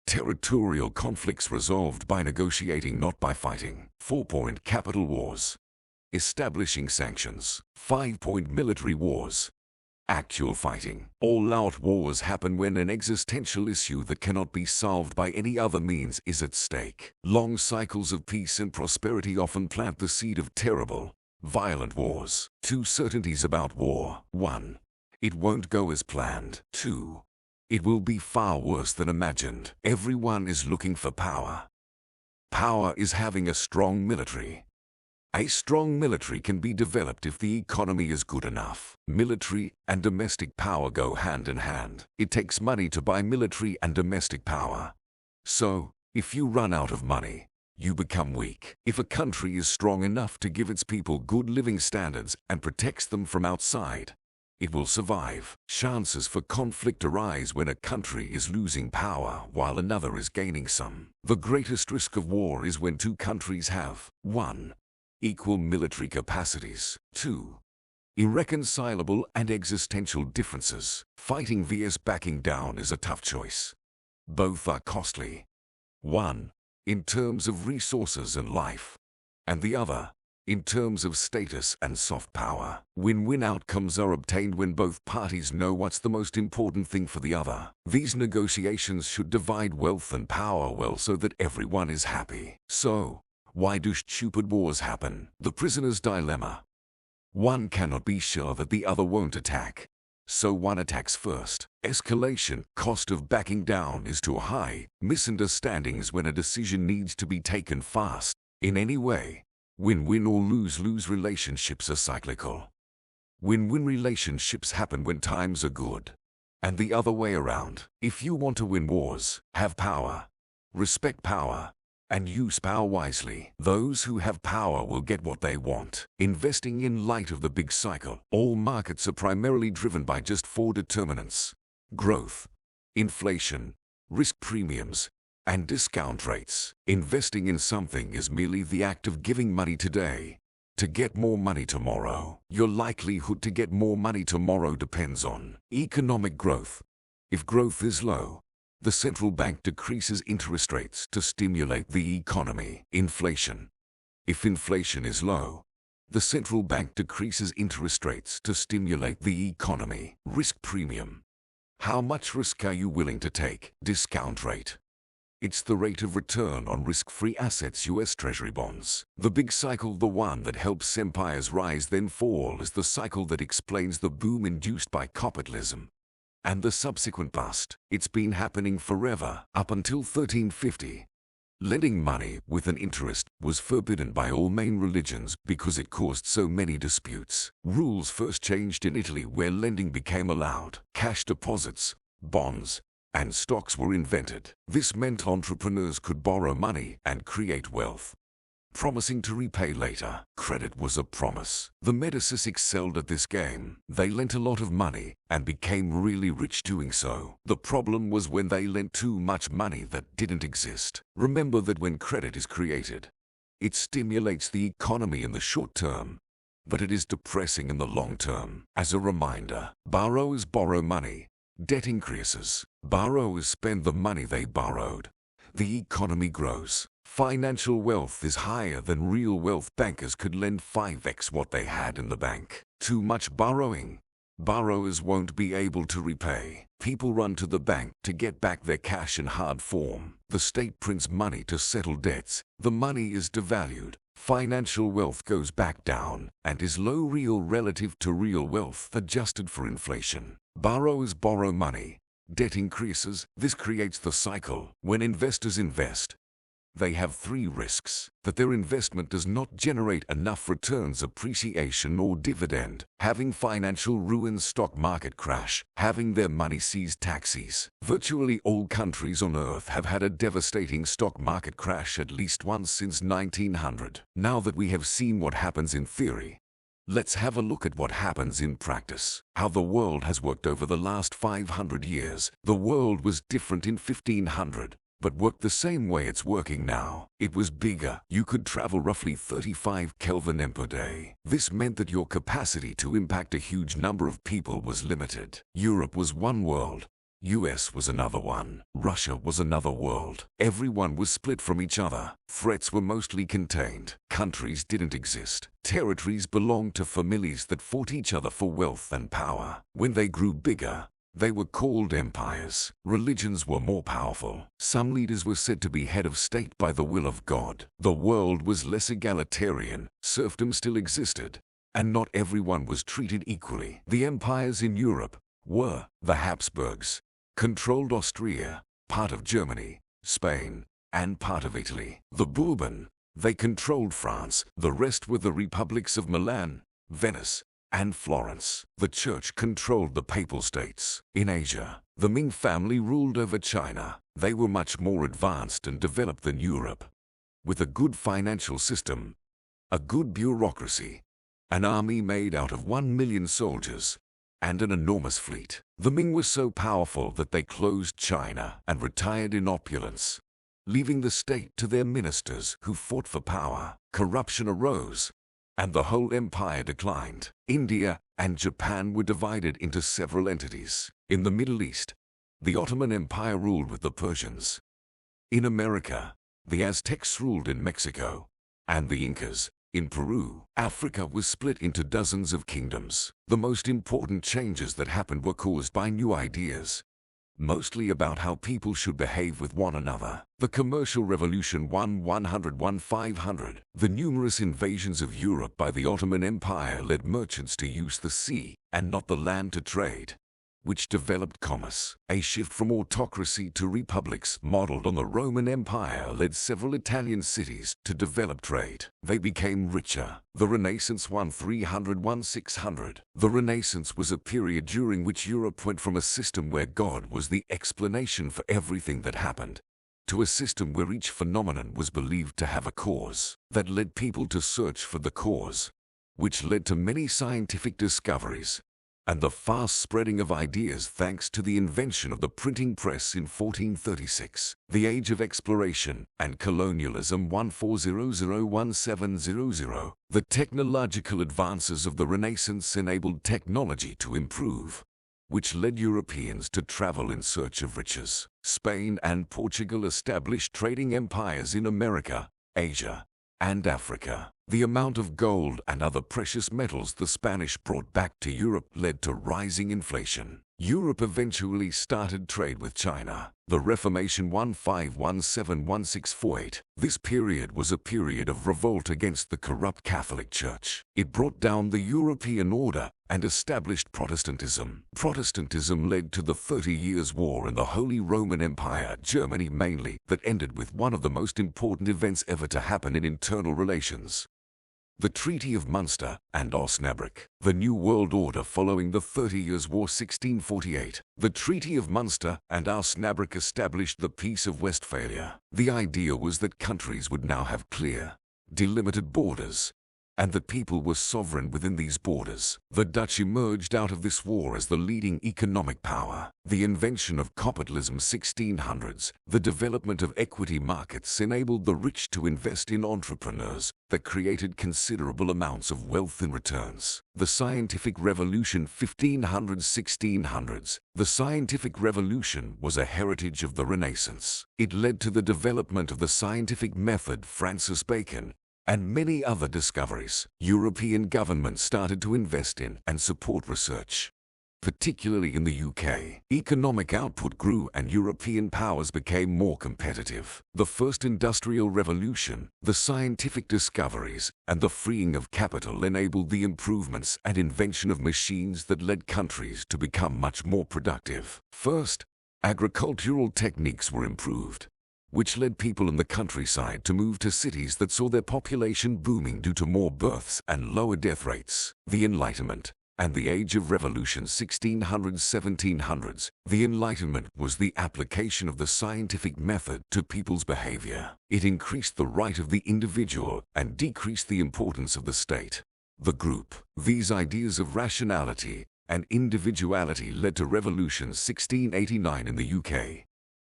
territorial conflicts resolved by negotiating, not by fighting. 4. Capital wars, establishing sanctions. 5. Military wars, actual fighting. All-out wars happen when an existential issue that cannot be solved by any other means is at stake. Long cycles of peace and prosperity often plant the seed of terrible, violent wars. 2 certainties about war. 1. It won't go as planned. 2. It will be far worse than imagined. Everyone is looking for power. Power is having a strong military. A strong military can be developed if the economy is good enough. Military and domestic power go hand in hand. It takes money to buy military and domestic power. So, If you run out of money, you become weak. If a country is strong enough to give its people good living standards and protects them from outside, it will survive. Chances for conflict arise when a country is losing power while another is gaining some. The greatest risk of war is when two countries have 1. Equal military capacities, 2. Irreconcilable and existential differences. Fighting vs backing down is a tough choice. Both are costly. One, in terms of resources and life, and the other, in terms of status and soft power. Win-win outcomes are obtained when both parties know what's the most important thing for the other. These negotiations should divide wealth and power well so that everyone is happy. So, why do stupid wars happen? The prisoner's dilemma. One cannot be sure that the other won't attack, so one attacks first. Escalation, cost of backing down is too high. Misunderstandings when a decision needs to be taken fast. In any way, win-win or lose-lose relationships are cyclical. Win-win relationships happen when times are good, and the other way around. If you want to win wars, have power, respect power, and use power wisely. Those who have power will get what they want. Investing in light of the big cycle. All markets are primarily driven by just 4 determinants: growth, inflation, risk premiums, and discount rates. Investing in something is merely the act of giving money today to get more money tomorrow. Your likelihood to get more money tomorrow depends on economic growth. If growth is low, the central bank decreases interest rates to stimulate the economy. Inflation. If inflation is low, the central bank decreases interest rates to stimulate the economy. Risk premium. How much risk are you willing to take? Discount rate. It's the rate of return on risk-free assets, U.S. Treasury bonds. The big cycle, the one that helps empires rise then fall, is the cycle that explains the boom induced by capitalism and the subsequent bust. It's been happening forever, up until 1350. Lending money with an interest was forbidden by all main religions because it caused so many disputes. Rules first changed in Italy, where lending became allowed. Cash deposits, bonds, and stocks were invented. This meant entrepreneurs could borrow money and create wealth, promising to repay later. Credit was a promise. The Medicis excelled at this game. They lent a lot of money and became really rich doing so. The problem was when they lent too much money that didn't exist. Remember that when credit is created, it stimulates the economy in the short term, but it is depressing in the long term. As a reminder, borrowers borrow money. Debt increases. Borrowers spend the money they borrowed. The economy grows. Financial wealth is higher than real wealth. Bankers could lend 5x what they had in the bank. Too much borrowing. Borrowers won't be able to repay. People run to the bank to get back their cash in hard form. The state prints money to settle debts. The money is devalued. Financial wealth goes back down and is low real relative to real wealth adjusted for inflation. Borrowers borrow money. Debt increases. This creates the cycle. When investors invest, they have 3 risks: that their investment does not generate enough returns, appreciation, or dividend; having financial ruin, stock market crash; having their money seized, taxes. Virtually all countries on Earth have had a devastating stock market crash at least once since 1900. Now that we have seen what happens in theory, let's have a look at what happens in practice. How the world has worked over the last 500 years. The world was different in 1500. But worked the same way it's working now. It was bigger. You could travel roughly 35 Kelvin per day. This meant that your capacity to impact a huge number of people was limited. Europe was one world. US was another one. Russia was another world. Everyone was split from each other. Threats were mostly contained. Countries didn't exist. Territories belonged to families that fought each other for wealth and power. When they grew bigger, they were called empires. Religions were more powerful. Some leaders were said to be head of state by the will of God. The world was less egalitarian. Serfdom still existed, and not everyone was treated equally. The empires in Europe were the Habsburgs, controlled Austria, part of Germany, Spain, and part of Italy. The Bourbon, they controlled France. The rest were the republics of Milan, Venice, and Florence. The church controlled the papal states. In Asia, the Ming family ruled over China. They were much more advanced and developed than Europe. With a good financial system, a good bureaucracy, an army made out of 1 million soldiers, and an enormous fleet. The Ming were so powerful that they closed China and retired in opulence, leaving the state to their ministers who fought for power. Corruption arose, and the whole empire declined. India and Japan were divided into several entities. In the Middle East, the Ottoman Empire ruled with the Persians. In America, the Aztecs ruled in Mexico, and the Incas in Peru. Africa was split into dozens of kingdoms. The most important changes that happened were caused by new ideas, mostly about how people should behave with one another. The Commercial Revolution 100-500. The numerous invasions of Europe by the Ottoman Empire led merchants to use the sea and not the land to trade, which developed commerce. A shift from autocracy to republics modeled on the Roman Empire led several Italian cities to develop trade. They became richer. The Renaissance 1300-1600. The Renaissance was a period during which Europe went from a system where God was the explanation for everything that happened to a system where each phenomenon was believed to have a cause. That led people to search for the cause, which led to many scientific discoveries and the fast spreading of ideas thanks to the invention of the printing press in 1436. The Age of Exploration and Colonialism 1400-1700. The technological advances of the Renaissance enabled technology to improve, which led Europeans to travel in search of riches. Spain and Portugal established trading empires in America, Asia, and Africa. The amount of gold and other precious metals the Spanish brought back to Europe led to rising inflation. Europe eventually started trade with China. The Reformation 1517-1648. This period was a period of revolt against the corrupt Catholic Church. It brought down the European order and established Protestantism. Protestantism led to the 30 Years' War in the Holy Roman Empire, Germany mainly, that ended with one of the most important events ever to happen in internal relations: the Treaty of Munster and Osnabrück. The New World Order following the 30 Years' War 1648. The Treaty of Munster and Osnabrück established the Peace of Westphalia. The idea was that countries would now have clear, delimited borders, and that people were sovereign within these borders. The Dutch emerged out of this war as the leading economic power. The invention of capitalism 1600s. The development of equity markets enabled the rich to invest in entrepreneurs that created considerable amounts of wealth in returns. The Scientific Revolution 1500-1600s. The Scientific Revolution was a heritage of the Renaissance. It led to the development of the scientific method, Francis Bacon, and many other discoveries. European governments started to invest in and support research, particularly in the UK. Economic output grew and European powers became more competitive. The First Industrial Revolution, the scientific discoveries, and the freeing of capital enabled the improvements and invention of machines that led countries to become much more productive. First, agricultural techniques were improved, which led people in the countryside to move to cities that saw their population booming due to more births and lower death rates. The Enlightenment and the Age of Revolution 1600-1700s. The Enlightenment was the application of the scientific method to people's behavior. It increased the right of the individual and decreased the importance of the state, the group. These ideas of rationality and individuality led to Revolution 1689 in the UK,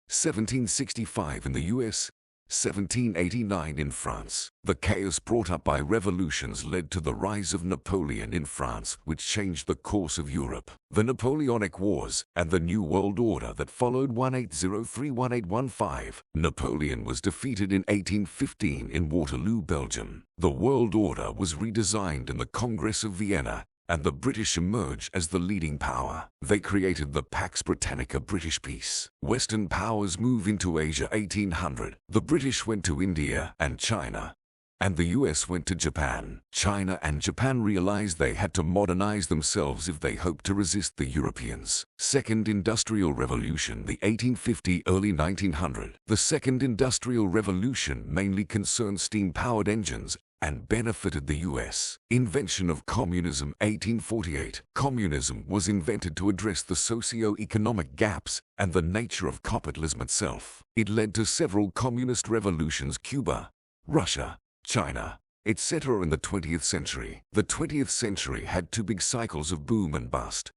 1765 in the US, 1789 in France. The chaos brought up by revolutions led to the rise of Napoleon in France, which changed the course of Europe. The Napoleonic Wars and the New World Order that followed 1803-1815. Napoleon was defeated in 1815 in Waterloo, Belgium. The World Order was redesigned in the Congress of Vienna, and the British emerged as the leading power. They created the Pax Britannica, British peace. Western powers moved into Asia 1800. The British went to India and China, and the US went to Japan. China and Japan realized they had to modernize themselves if they hoped to resist the Europeans. Second Industrial Revolution, the 1850 early 1900. The Second Industrial Revolution mainly concerned steam-powered engines and benefited the U.S. Invention of communism 1848. Communism was invented to address the socio-economic gaps and the nature of capitalism itself. It led to several communist revolutions: Cuba, Russia, China, etc. in the 20th century. The 20th century had two big cycles of boom and bust,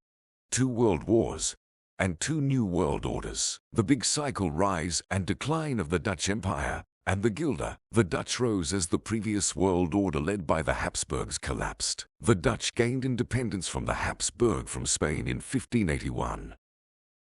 2 world wars, and 2 new world orders. The big cycle: rise and decline of the Dutch Empire and the Guilder. The Dutch rose as the previous world order led by the Habsburgs collapsed. The Dutch gained independence from the Habsburg from Spain in 1581.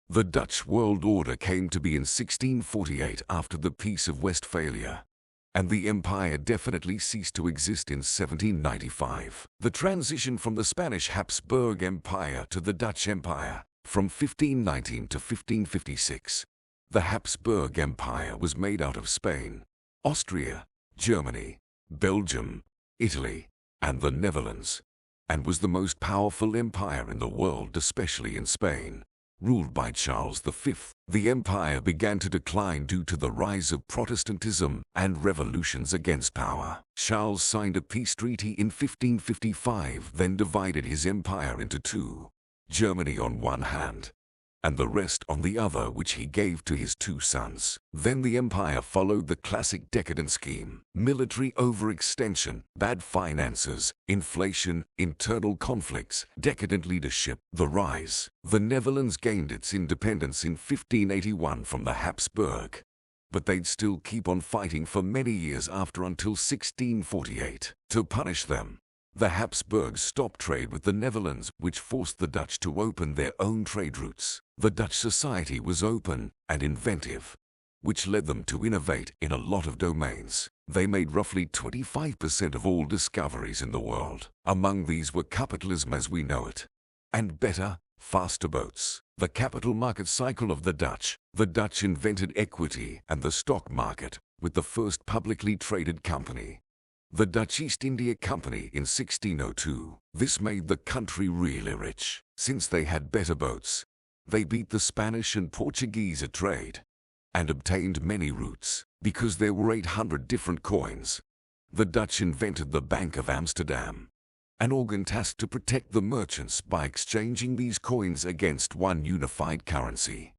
The Dutch world order came to be in 1648 after the Peace of Westphalia, and the empire definitely ceased to exist in 1795. The transition from the Spanish Habsburg Empire to the Dutch Empire from 1519 to 1556. The Habsburg Empire was made out of Spain, Austria, Germany, Belgium, Italy, and the Netherlands, and was the most powerful empire in the world, especially in Spain, ruled by Charles V. The empire began to decline due to the rise of Protestantism and revolutions against power. Charles signed a peace treaty in 1555, then divided his empire into two: Germany on one hand, and the rest on the other, which he gave to his 2 sons. Then the empire followed the classic decadent scheme: military overextension, bad finances, inflation, internal conflicts, decadent leadership. The rise. The Netherlands gained its independence in 1581 from the Habsburg, but they'd still keep on fighting for many years after, until 1648. To punish them, the Habsburgs stopped trade with the Netherlands, which forced the Dutch to open their own trade routes. The Dutch society was open and inventive, which led them to innovate in a lot of domains. They made roughly 25% of all discoveries in the world. Among these were capitalism as we know it, and better, faster boats. The capital market cycle of the Dutch. The Dutch invented equity and the stock market with the first publicly traded company, the Dutch East India Company, in 1602. This made the country really rich. Since they had better boats, they beat the Spanish and Portuguese at trade, and obtained many routes. Because there were 800 different coins, the Dutch invented the Bank of Amsterdam, an organ tasked to protect the merchants by exchanging these coins against one unified currency.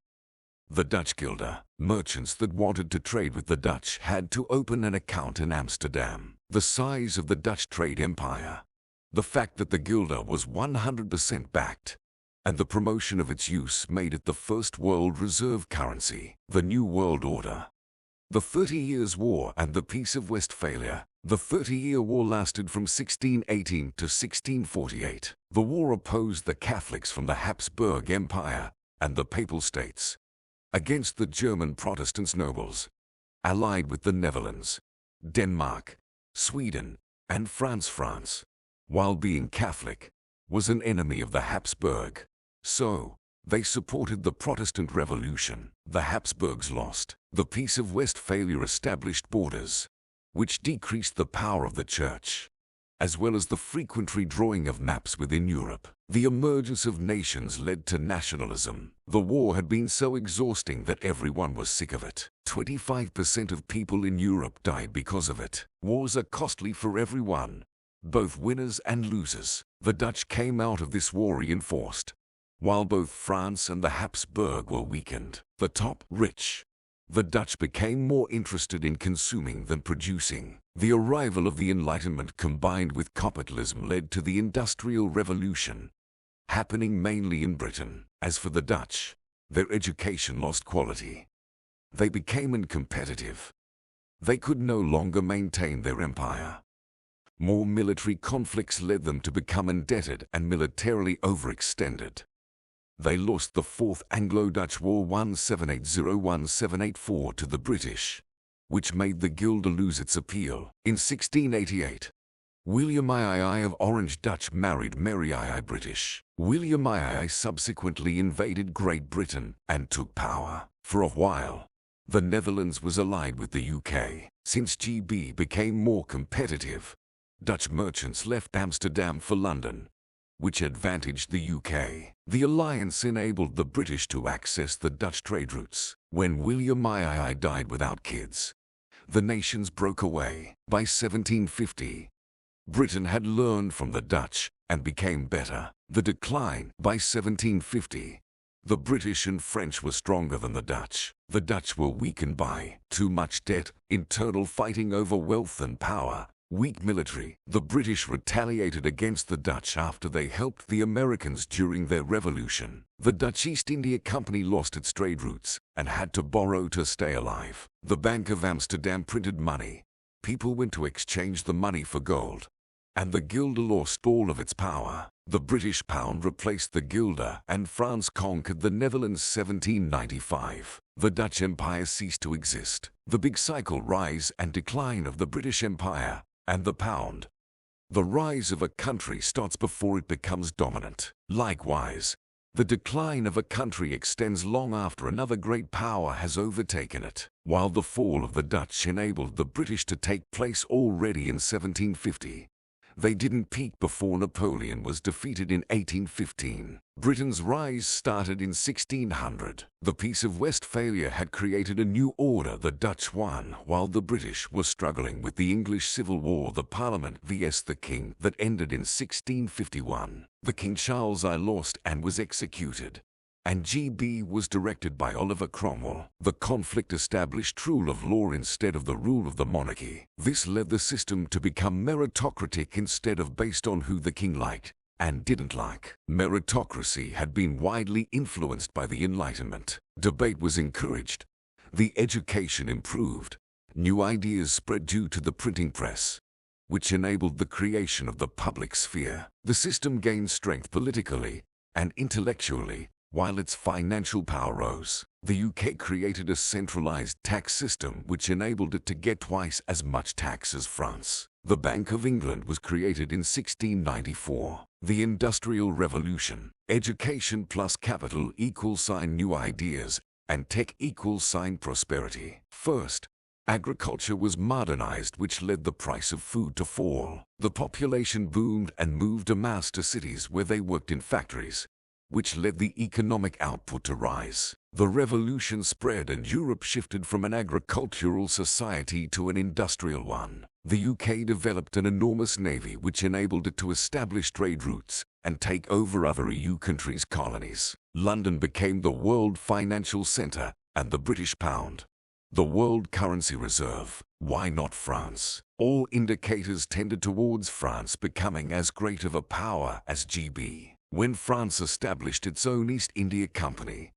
The Dutch Guilder. Merchants that wanted to trade with the Dutch had to open an account in Amsterdam. The size of the Dutch trade empire, the fact that the Guilder was 100% backed, and the promotion of its use made it the first world reserve currency. The New World Order. The 30 Years' War and the Peace of Westphalia. The 30-year war lasted from 1618 to 1648. The war opposed the Catholics from the Habsburg Empire and the Papal States against the German Protestant nobles, allied with the Netherlands, Denmark, Sweden, and France. France, while being Catholic, was an enemy of the Habsburg, so they supported the Protestant Revolution. The Habsburgs lost. The Peace of Westphalia established borders, which decreased the power of the Church, as well as the frequent redrawing of maps within Europe. The emergence of nations led to nationalism. The war had been so exhausting that everyone was sick of it. 25% of people in Europe died because of it. Wars are costly for everyone, both winners and losers. The Dutch came out of this war reinforced, while both France and the Habsburg were weakened. The top rich. The Dutch became more interested in consuming than producing. The arrival of the Enlightenment combined with capitalism led to the Industrial Revolution, happening mainly in Britain. As for the Dutch, their education lost quality. They became uncompetitive. They could no longer maintain their empire. More military conflicts led them to become indebted and militarily overextended. They lost the Fourth Anglo-Dutch War 1780-1784 to the British, which made the Guilder lose its appeal. In 1688, William II of Orange Dutch married Mary II British. William II subsequently invaded Great Britain and took power. For a while, the Netherlands was allied with the UK. Since GB became more competitive, Dutch merchants left Amsterdam for London, which advantaged the UK. The alliance enabled the British to access the Dutch trade routes. When William II died without kids, the nations broke away. By 1750, Britain had learned from the Dutch and became better. The decline. By 1750, the British and French were stronger than the Dutch. The Dutch were weakened by too much debt, internal fighting over wealth and power, weak military. The British retaliated against the Dutch after they helped the Americans during their revolution. The Dutch East India Company lost its trade routes and had to borrow to stay alive. The Bank of Amsterdam printed money. People went to exchange the money for gold, and the guilder lost all of its power. The British pound replaced the guilder, and France conquered the Netherlands 1795. The Dutch Empire ceased to exist. The big cycle: rise and decline of the British Empire and the pound. The rise of a country starts before it becomes dominant. Likewise, the decline of a country extends long after another great power has overtaken it. While the fall of the Dutch enabled the British to take place already in 1750, they didn't peak before Napoleon was defeated in 1815. Britain's rise started in 1600. The Peace of Westphalia had created a new order. The Dutch won, while the British were struggling with the English Civil War, the Parliament vs. the King, that ended in 1651. The King Charles I lost and was executed, and GB was directed by Oliver Cromwell. The conflict established rule of law instead of the rule of the monarchy. This led the system to become meritocratic instead of based on who the king liked and didn't like. Meritocracy had been widely influenced by the Enlightenment. Debate was encouraged. The education improved. New ideas spread due to the printing press, which enabled the creation of the public sphere. The system gained strength politically and intellectually, while its financial power rose. The UK created a centralized tax system which enabled it to get twice as much tax as France. The Bank of England was created in 1694. The Industrial Revolution. Education plus capital equals new ideas, and tech equals prosperity. First, agriculture was modernized, which led the price of food to fall. The population boomed and moved en masse to cities where they worked in factories, which led the economic output to rise. The revolution spread and Europe shifted from an agricultural society to an industrial one. The UK developed an enormous navy which enabled it to establish trade routes and take over other EU countries' colonies. London became the world financial center and the British pound the world currency reserve. Why not France? All indicators tended towards France becoming as great of a power as GB. When France established its own East India Company,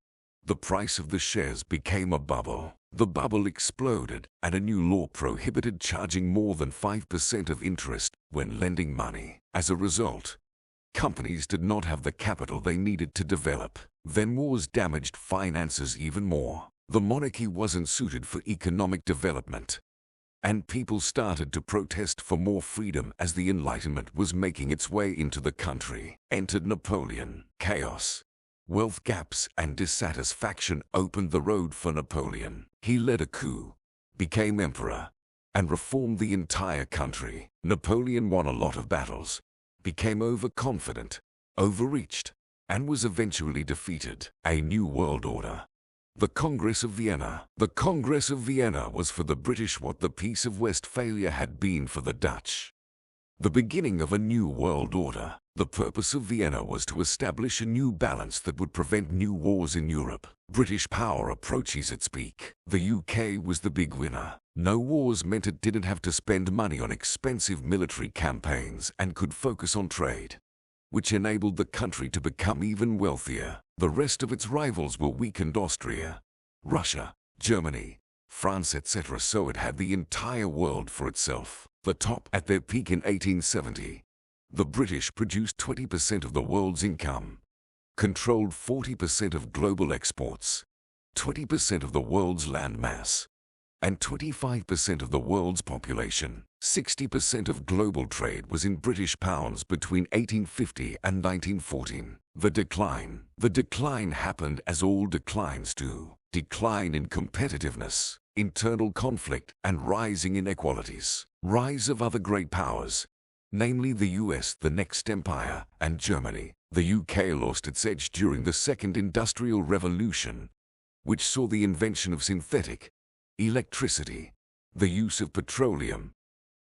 the price of the shares became a bubble. The bubble exploded, and a new law prohibited charging more than 5% of interest when lending money. As a result, companies did not have the capital they needed to develop. Then wars damaged finances even more. The monarchy wasn't suited for economic development, and people started to protest for more freedom as the Enlightenment was making its way into the country. Entered Napoleon. Chaos, wealth gaps, and dissatisfaction opened the road for Napoleon. He led a coup, became emperor, and reformed the entire country. Napoleon won a lot of battles, became overconfident, overreached, and was eventually defeated. A new world order. The Congress of Vienna. The Congress of Vienna was for the British what the Peace of Westphalia had been for the Dutch. The beginning of a new world order. The purpose of Vienna was to establish a new balance that would prevent new wars in Europe. British power approaches its peak. The UK was the big winner. No wars meant it didn't have to spend money on expensive military campaigns and could focus on trade, which enabled the country to become even wealthier. The rest of its rivals were weakened: Austria, Russia, Germany, France, etc. So it had the entire world for itself. The top. At their peak in 1870, the British produced 20% of the world's income, controlled 40% of global exports, 20% of the world's land mass, and 25% of the world's population. 60% of global trade was in British pounds between 1850 and 1914. The decline. The decline happened as all declines do. Decline in competitiveness, internal conflict, and rising inequalities. Rise of other great powers, namely the US, the next empire, and Germany. The UK lost its edge during the Second Industrial Revolution, which saw the invention of synthetic electricity, the use of petroleum,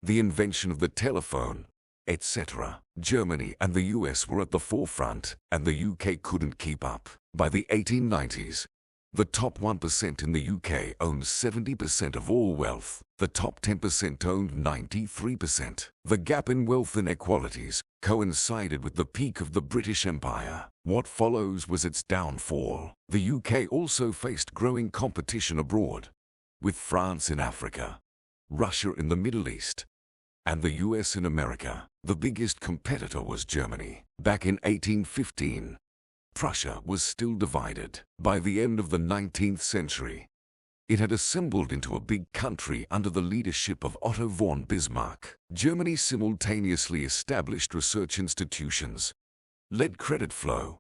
the invention of the telephone, etc. Germany and the US were at the forefront, and the UK couldn't keep up. By the 1890s, the top 1% in the UK owned 70% of all wealth. The top 10% owned 93%. The gap in wealth inequalities coincided with the peak of the British Empire. What follows was its downfall. The UK also faced growing competition abroad, with France in Africa, Russia in the Middle East, and the US in America. The biggest competitor was Germany. Back in 1815, Prussia was still divided. By the end of the 19th century, it had assembled into a big country under the leadership of Otto von Bismarck. Germany simultaneously established research institutions, led credit flow,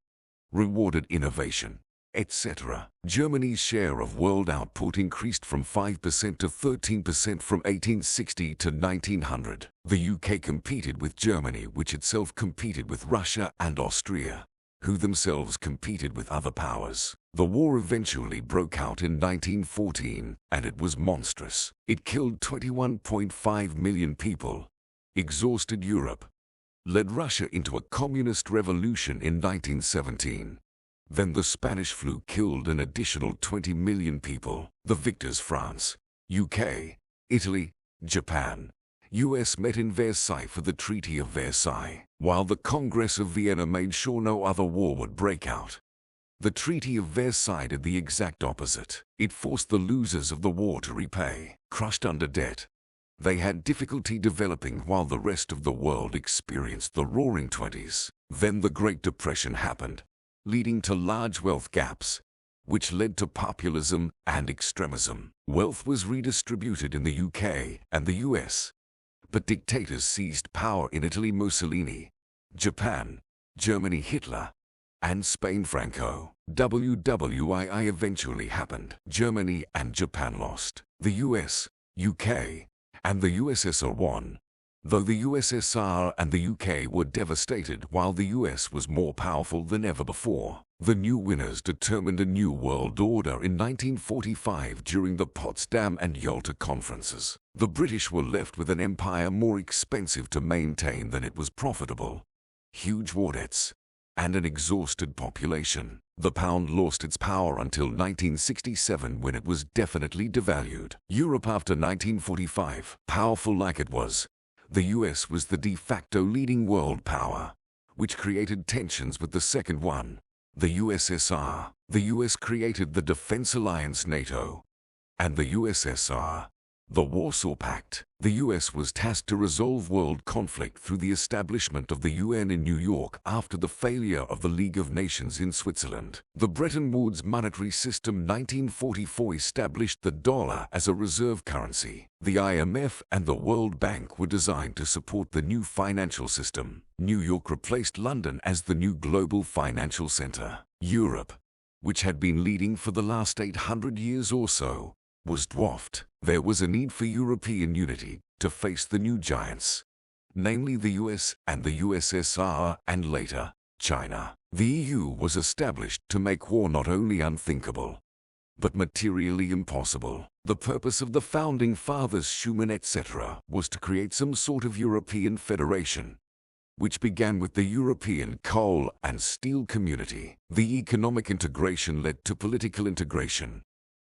rewarded innovation, etc. Germany's share of world output increased from 5% to 13% from 1860 to 1900. The UK competed with Germany, which itself competed with Russia and Austria, who themselves competed with other powers. The war eventually broke out in 1914, and it was monstrous. It killed 21.5 million people, exhausted Europe, led Russia into a communist revolution in 1917. Then the Spanish flu killed an additional 20 million people. The victors France, UK, Italy, Japan, US met in Versailles for the Treaty of Versailles, while the Congress of Vienna made sure no other war would break out. The Treaty of Versailles did the exact opposite. It forced the losers of the war to repay. Crushed under debt, they had difficulty developing while the rest of the world experienced the Roaring Twenties. Then the Great Depression happened, leading to large wealth gaps, which led to populism and extremism. Wealth was redistributed in the UK and the US, but dictators seized power in Italy, Mussolini, Japan, Germany, Hitler, and Spain, Franco. WWII eventually happened. Germany and Japan lost. The US, UK, and the USSR won, though the USSR and the UK were devastated while the US was more powerful than ever before. The new winners determined a new world order in 1945 during the Potsdam and Yalta conferences. The British were left with an empire more expensive to maintain than it was profitable, huge war debts, and an exhausted population. The pound lost its power until 1967, when it was definitely devalued. Europe after 1945, powerful like it was, the US was the de facto leading world power, which created tensions with the second one, the USSR. The US created the Defense Alliance NATO, and the USSR, the Warsaw Pact. The US was tasked to resolve world conflict through the establishment of the UN in New York after the failure of the League of Nations in Switzerland. The Bretton Woods monetary system 1944 established the dollar as a reserve currency. The IMF and the World Bank were designed to support the new financial system. New York replaced London as the new global financial center. Europe, which had been leading for the last 800 years or so, was dwarfed. There was a need for European unity to face the new giants, namely the US and the USSR and later, China. The EU was established to make war not only unthinkable, but materially impossible. The purpose of the founding fathers, Schuman etc., was to create some sort of European federation, which began with the European Coal and Steel Community. The economic integration led to political integration,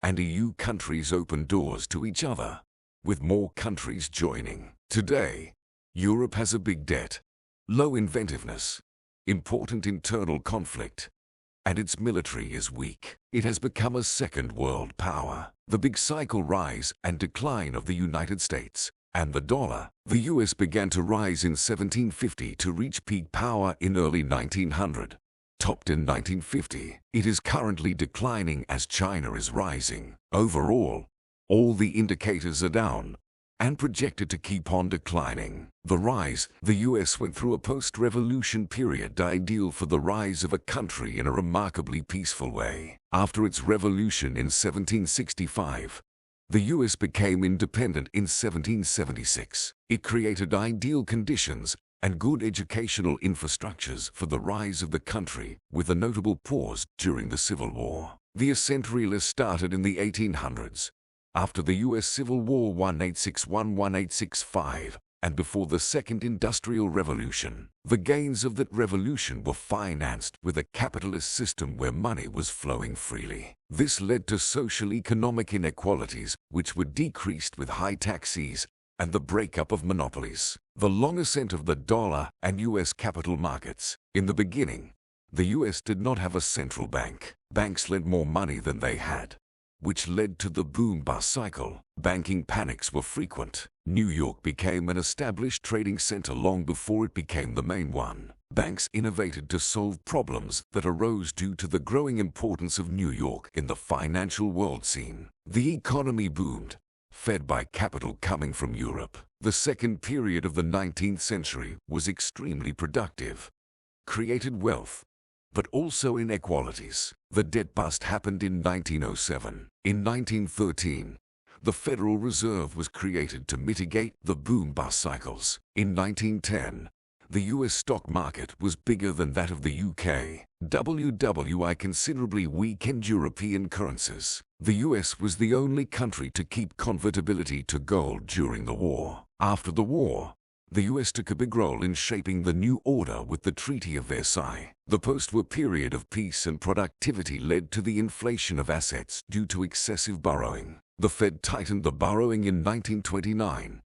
and EU countries opened doors to each other, with more countries joining. Today, Europe has a big debt, low inventiveness, important internal conflict, and its military is weak. It has become a second world power. The big cycle rise and decline of the United States and the dollar. The US began to rise in 1750 to reach peak power in early 1900. Topped in 1950, it is currently declining as China is rising. Overall, all the indicators are down and projected to keep on declining. The rise, the US went through a post-revolution period ideal for the rise of a country in a remarkably peaceful way. After its revolution in 1765, the US became independent in 1776. It created ideal conditions and good educational infrastructures for the rise of the country, with a notable pause during the Civil War. The ascent really started in the 1800s, after the US Civil War 1861-1865, and before the Second Industrial Revolution. The gains of that revolution were financed with a capitalist system where money was flowing freely. This led to social-economic inequalities, which were decreased with high taxes and the breakup of monopolies. The long ascent of the dollar and U.S. capital markets. In the beginning, the U.S. did not have a central bank. Banks lent more money than they had, which led to the boom-bust cycle. Banking panics were frequent. New York became an established trading center long before it became the main one. Banks innovated to solve problems that arose due to the growing importance of New York in the financial world scene. The economy boomed, fed by capital coming from Europe. The second period of the 19th century was extremely productive, created wealth, but also inequalities. The debt bust happened in 1907. In 1913, the Federal Reserve was created to mitigate the boom-bust cycles. In 1910, the U.S. stock market was bigger than that of the UK. WWI considerably weakened European currencies. The U.S. was the only country to keep convertibility to gold during the war. After the war, the U.S. took a big role in shaping the new order with the Treaty of Versailles. The post-war period of peace and productivity led to the inflation of assets due to excessive borrowing. The Fed tightened the borrowing in 1929,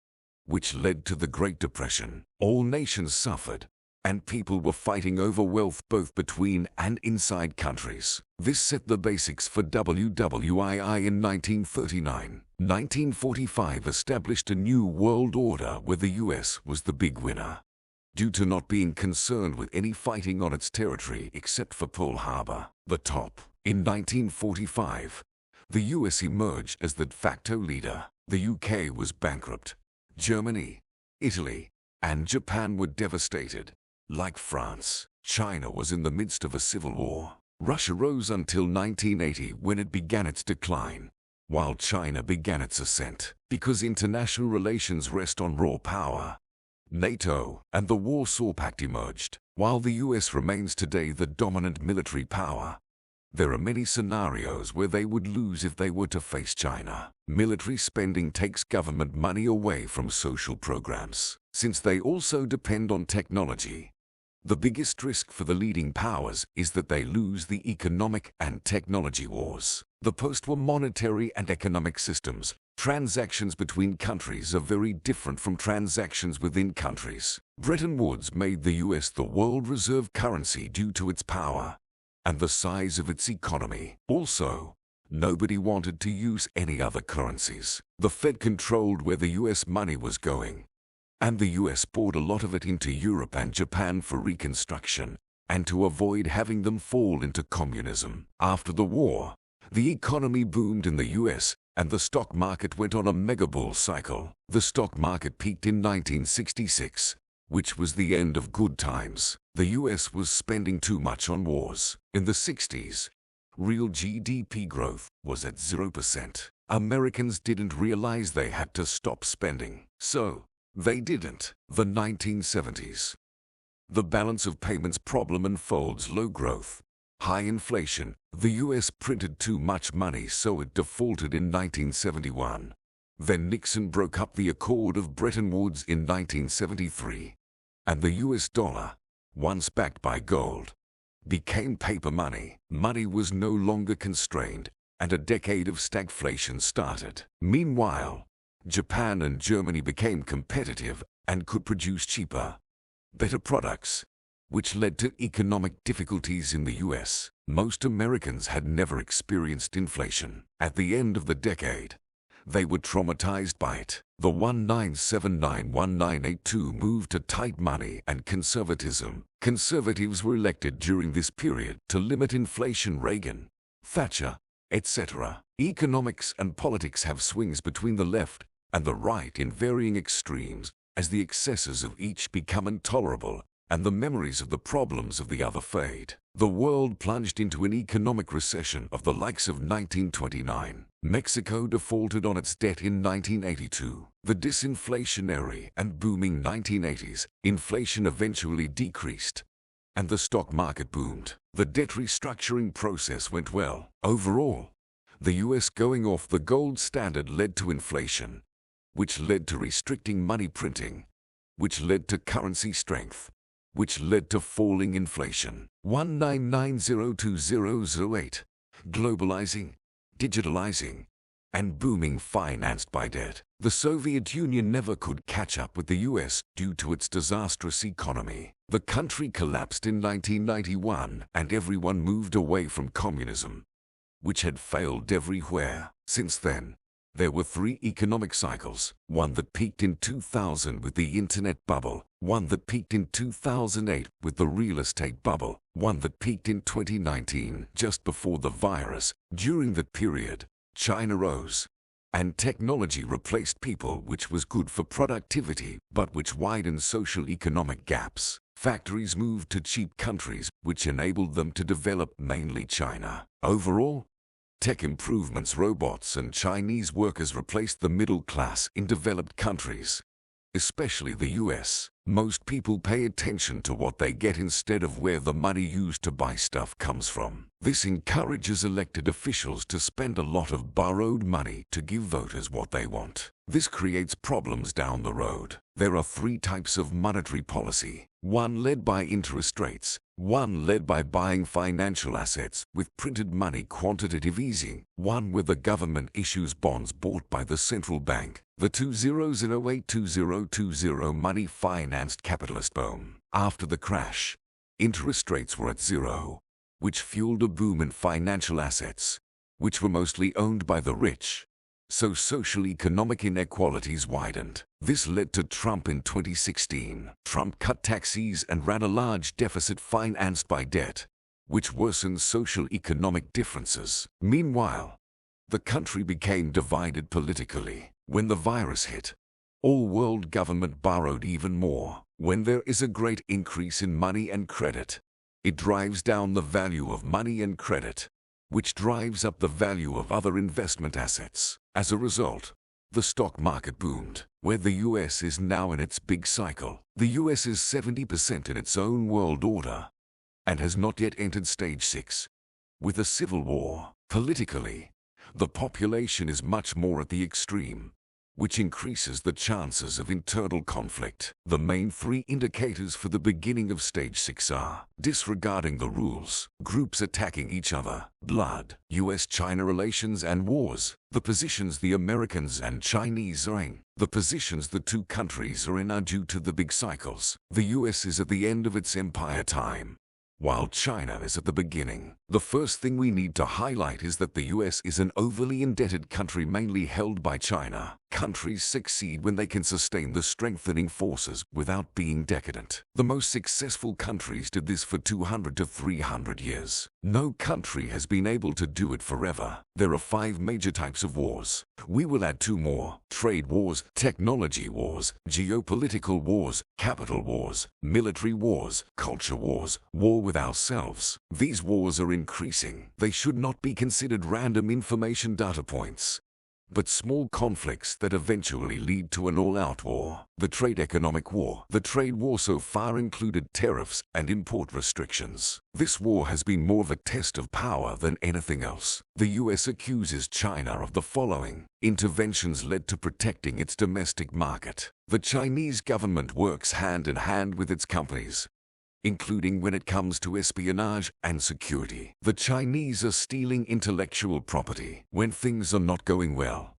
which led to the Great Depression. All nations suffered, and people were fighting over wealth both between and inside countries. This set the basics for WWII in 1939. 1945 established a new world order where the U.S. was the big winner, due to not being concerned with any fighting on its territory except for Pearl Harbor. The top. In 1945, the U.S. emerged as the de facto leader. The UK was bankrupt. Germany, Italy, and Japan were devastated. Like France, China was in the midst of a civil war. Russia rose until 1980 when it began its decline, while China began its ascent. Because international relations rest on raw power, NATO and the Warsaw Pact emerged. While the US remains today the dominant military power, there are many scenarios where they would lose if they were to face China. Military spending takes government money away from social programs, since they also depend on technology. The biggest risk for the leading powers is that they lose the economic and technology wars. The post-war monetary and economic systems. Transactions between countries are very different from transactions within countries. Bretton Woods made the US the world reserve currency due to its power and the size of its economy. Also, nobody wanted to use any other currencies. The Fed controlled where the US money was going, and the US poured a lot of it into Europe and Japan for reconstruction and to avoid having them fall into communism. After the war, the economy boomed in the US and the stock market went on a mega bull cycle. The stock market peaked in 1966, which was the end of good times. The US was spending too much on wars. In the 60s, real GDP growth was at 0%. Americans didn't realize they had to stop spending, so they didn't. The 1970s. The balance of payments problem unfolds. Low growth, high inflation. The US printed too much money, so it defaulted in 1971. Then Nixon broke up the Accord of Bretton Woods in 1973. And the US dollar, once backed by gold, became paper money. Money was no longer constrained, and a decade of stagflation started. Meanwhile, Japan and Germany became competitive and could produce cheaper, better products, which led to economic difficulties in the US. Most Americans had never experienced inflation. At the end of the decade, they were traumatized by it. The 1979-1982 move to tight money and conservatism. Conservatives were elected during this period to limit inflation. Reagan, Thatcher, etc. Economics and politics have swings between the left and the right in varying extremes as the excesses of each become intolerable and the memories of the problems of the other fade. The world plunged into an economic recession of the likes of 1929. Mexico defaulted on its debt in 1982. The disinflationary and booming 1980s, inflation eventually decreased, and the stock market boomed. The debt restructuring process went well. Overall, the US going off the gold standard led to inflation, which led to restricting money printing which led to currency strength, which led to falling inflation. 1990-2008, globalizing, digitalizing, and booming financed by debt. The Soviet Union never could catch up with the US due to its disastrous economy. The country collapsed in 1991 and everyone moved away from communism, which had failed everywhere. Since then, there were three economic cycles, one that peaked in 2000 with the internet bubble, one that peaked in 2008 with the real estate bubble, one that peaked in 2019 just before the virus. During that period, China rose, and technology replaced people, which was good for productivity, but which widened social economic gaps. Factories moved to cheap countries, which enabled them to develop, mainly China. Overall, tech improvements, robots, and Chinese workers replaced the middle class in developed countries, especially the US. Most people pay attention to what they get instead of where the money used to buy stuff comes from. This encourages elected officials to spend a lot of borrowed money to give voters what they want. This creates problems down the road. There are three types of monetary policy. One led by interest rates, one led by buying financial assets with printed money, quantitative easing, one where the government issues bonds bought by the central bank. The 2008-2020 money-financed capitalist boom. After the crash, interest rates were at zero, which fueled a boom in financial assets, which were mostly owned by the rich. So social economic inequalities widened. This led to Trump in 2016. Trump cut taxes and ran a large deficit financed by debt, which worsened social economic differences. Meanwhile, the country became divided politically. When the virus hit, all world government borrowed even more. When there is a great increase in money and credit, it drives down the value of money and credit, which drives up the value of other investment assets. As a result, the stock market boomed. Where the US is now in its big cycle, the US is 70% in its own world order and has not yet entered stage 6, with a civil war. Politically, the population is much more at the extreme, which increases the chances of internal conflict. The main three indicators for the beginning of stage 6 are disregarding the rules, groups attacking each other, blood, US-China relations and wars, the positions the Americans and Chinese are in. The positions the two countries are in are due to the big cycles. The US is at the end of its empire time, while China is at the beginning. The first thing we need to highlight is that the US is an overly indebted country mainly held by China. Countries succeed when they can sustain the strengthening forces without being decadent. The most successful countries did this for 200 to 300 years. No country has been able to do it forever. There are 5 major types of wars. We will add 2 more: trade wars, technology wars, geopolitical wars, capital wars, military wars, culture wars, war with ourselves. These wars are increasing. They should not be considered random information data points, but small conflicts that eventually lead to an all-out war. The trade economic war. The trade war so far included tariffs and import restrictions. This war has been more of a test of power than anything else. The US accuses China of the following: interventions led to protecting its domestic market. The Chinese government works hand in hand with its companies, including when it comes to espionage and security. The Chinese are stealing intellectual property. When things are not going well,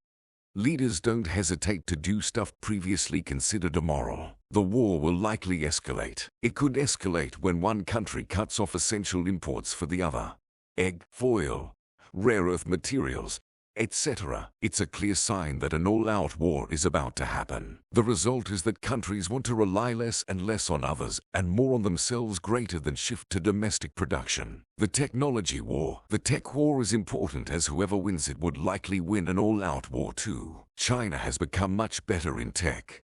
leaders don't hesitate to do stuff previously considered immoral. The war will likely escalate. It could escalate when one country cuts off essential imports for the other: egg, foil, rare earth materials, etc. It's a clear sign that an all-out war is about to happen. The result is that countries want to rely less and less on others and more on themselves, greater than shift to domestic production. The technology war. The tech war is important as whoever wins it would likely win an all-out war too. China has become much better in tech,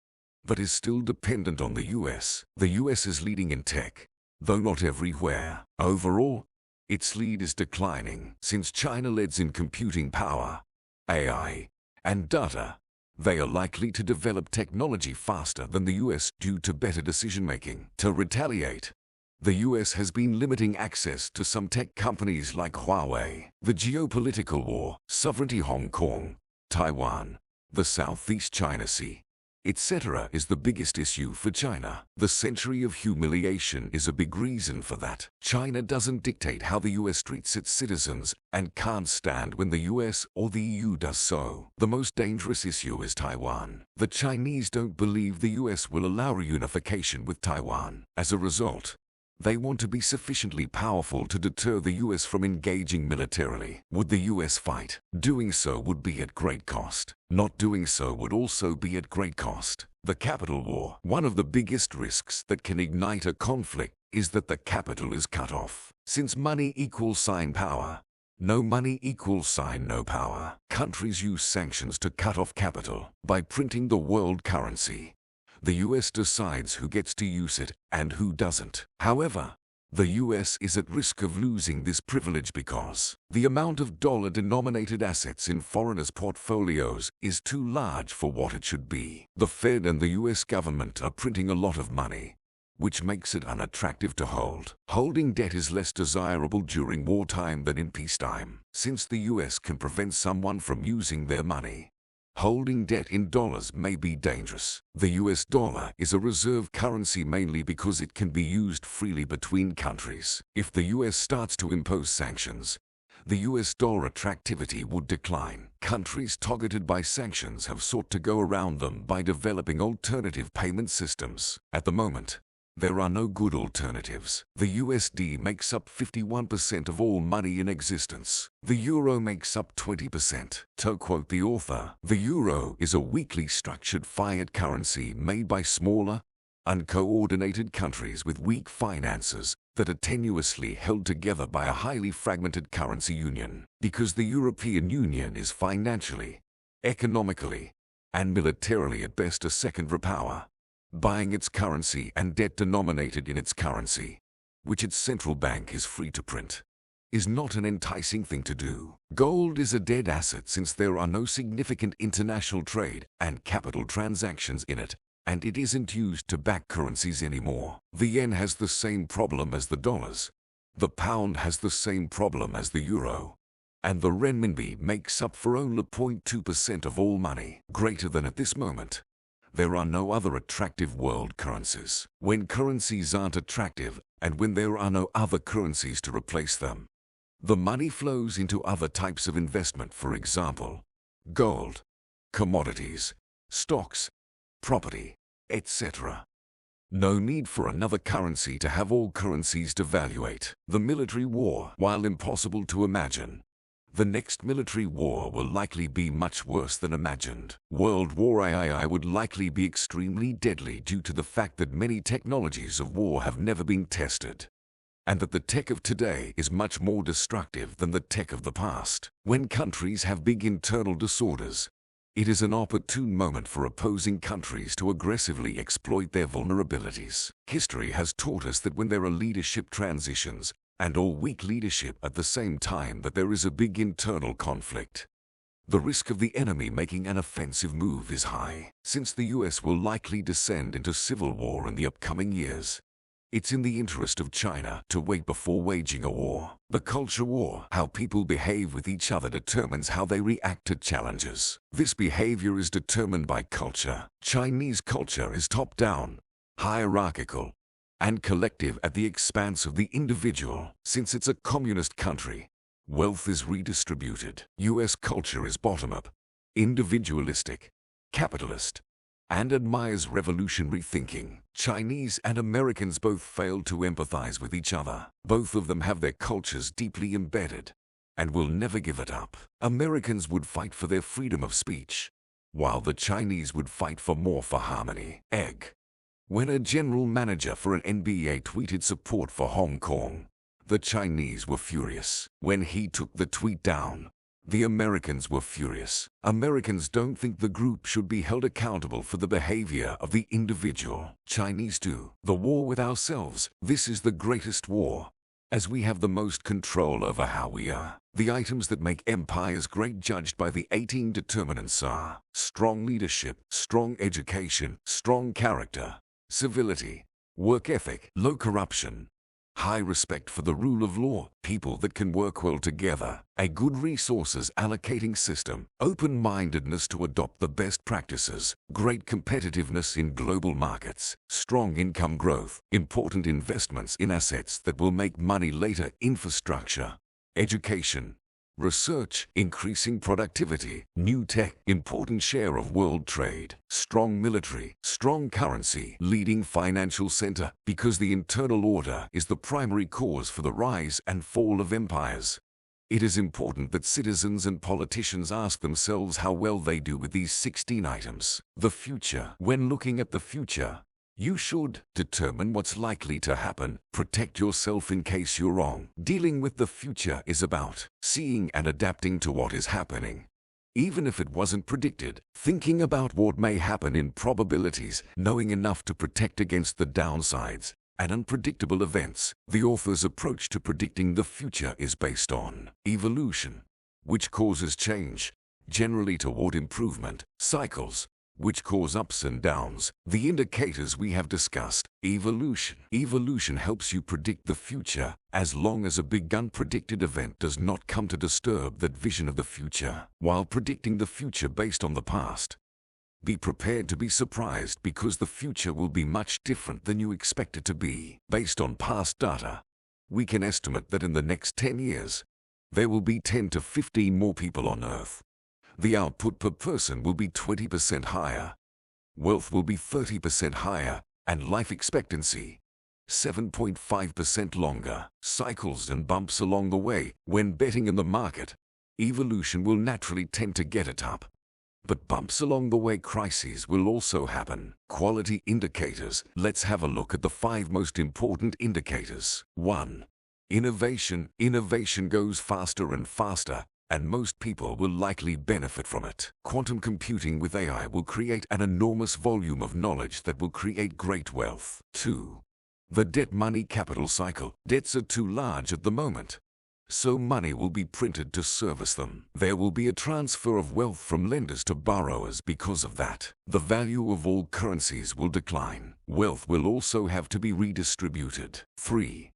but is still dependent on the US. The US is leading in tech, though not everywhere. Overall, its lead is declining. Since China leads in computing power, AI, and data, they are likely to develop technology faster than the US due to better decision-making. To retaliate, the US has been limiting access to some tech companies like Huawei. The geopolitical war, sovereignty, Hong Kong, Taiwan, the Southeast China Sea, etc. is the biggest issue for China. The century of humiliation is a big reason for that. China doesn't dictate how the US treats its citizens and can't stand when the US or the EU does so. The most dangerous issue is Taiwan. The Chinese don't believe the US will allow reunification with Taiwan. As a result, they want to be sufficiently powerful to deter the US from engaging militarily. Would the US fight? Doing so would be at great cost. Not doing so would also be at great cost. The capital war. One of the biggest risks that can ignite a conflict is that the capital is cut off. Since money equals power, no money equals no power. Countries use sanctions to cut off capital by printing the world currency. The US decides who gets to use it and who doesn't. However, the US is at risk of losing this privilege because the amount of dollar-denominated assets in foreigners' portfolios is too large for what it should be. The Fed and the US government are printing a lot of money, which makes it unattractive to hold. Holding debt is less desirable during wartime than in peacetime, since the US can prevent someone from using their money. Holding debt in dollars may be dangerous. The US dollar is a reserve currency mainly because it can be used freely between countries. If the US starts to impose sanctions, the US dollar attractivity would decline. Countries targeted by sanctions have sought to go around them by developing alternative payment systems. At the moment, there are no good alternatives. The USD makes up 51% of all money in existence. The euro makes up 20%. To quote the author, the euro is a weakly structured fiat currency made by smaller, uncoordinated countries with weak finances that are tenuously held together by a highly fragmented currency union. Because the European Union is financially, economically, and militarily at best a secondary power, buying its currency and debt denominated in its currency, which its central bank is free to print, is not an enticing thing to do. Gold is a dead asset since there are no significant international trade and capital transactions in it, and it isn't used to back currencies anymore. The yen has the same problem as the dollars, the pound has the same problem as the euro, and the renminbi makes up for only 0.2% of all money. Greater than at this moment, there are no other attractive world currencies. When currencies aren't attractive, and when there are no other currencies to replace them, the money flows into other types of investment, for example, gold, commodities, stocks, property, etc. No need for another currency to have all currencies devaluate. The military war, while impossible to imagine, the next military war will likely be much worse than imagined. World War III would likely be extremely deadly due to the fact that many technologies of war have never been tested, and that the tech of today is much more destructive than the tech of the past. When countries have big internal disorders, it is an opportune moment for opposing countries to aggressively exploit their vulnerabilities. History has taught us that when there are leadership transitions, and all weak leadership at the same time, that there is a big internal conflict, the risk of the enemy making an offensive move is high. Since the US will likely descend into civil war in the upcoming years, it's in the interest of China to wait before waging a war. The culture war, how people behave with each other, determines how they react to challenges. This behavior is determined by culture. Chinese culture is top-down, hierarchical, and collective at the expense of the individual. Since it's a communist country, wealth is redistributed. US culture is bottom-up, individualistic, capitalist, and admires revolutionary thinking. Chinese and Americans both fail to empathize with each other. Both of them have their cultures deeply embedded and will never give it up. Americans would fight for their freedom of speech, while the Chinese would fight for more for harmony. When a general manager for an NBA tweeted support for Hong Kong, the Chinese were furious. When he took the tweet down, the Americans were furious. Americans don't think the group should be held accountable for the behavior of the individual. Chinese do. The war with ourselves. This is the greatest war, as we have the most control over how we are. The items that make empires great, judged by the 18 determinants, are strong leadership, strong education, strong character, civility, work ethic, low corruption, high respect for the rule of law, people that can work well together, a good resources allocating system, open-mindedness to adopt the best practices, great competitiveness in global markets, strong income growth, important investments in assets that will make money later, infrastructure, education, research, increasing productivity, new tech, important share of world trade, strong military, strong currency, leading financial center, because the internal order is the primary cause for the rise and fall of empires. It is important that citizens and politicians ask themselves how well they do with these 16 items. The future. When looking at the future, you should determine what's likely to happen, protect yourself in case you're wrong. Dealing with the future is about seeing and adapting to what is happening. Even if it wasn't predicted, thinking about what may happen in probabilities, knowing enough to protect against the downsides and unpredictable events. The author's approach to predicting the future is based on evolution, which causes change, generally toward improvement, cycles, which cause ups and downs, the indicators we have discussed. Evolution. Evolution helps you predict the future, as long as a big unpredicted event does not come to disturb that vision of the future. While predicting the future based on the past, be prepared to be surprised because the future will be much different than you expect it to be. Based on past data, we can estimate that in the next 10 years, there will be 10 to 15 more people on Earth. The output per person will be 20% higher, wealth will be 30% higher, and life expectancy 7.5% longer. Cycles and bumps along the way. When betting in the market, evolution will naturally tend to get it up. But bumps along the way, crises will also happen. Quality indicators. Let's have a look at the 5 most important indicators. 1. Innovation. Innovation goes faster and faster, and most people will likely benefit from it. Quantum computing with AI will create an enormous volume of knowledge that will create great wealth. 2. The debt-money capital cycle. Debts are too large at the moment, so money will be printed to service them. There will be a transfer of wealth from lenders to borrowers because of that. The value of all currencies will decline. Wealth will also have to be redistributed. 3.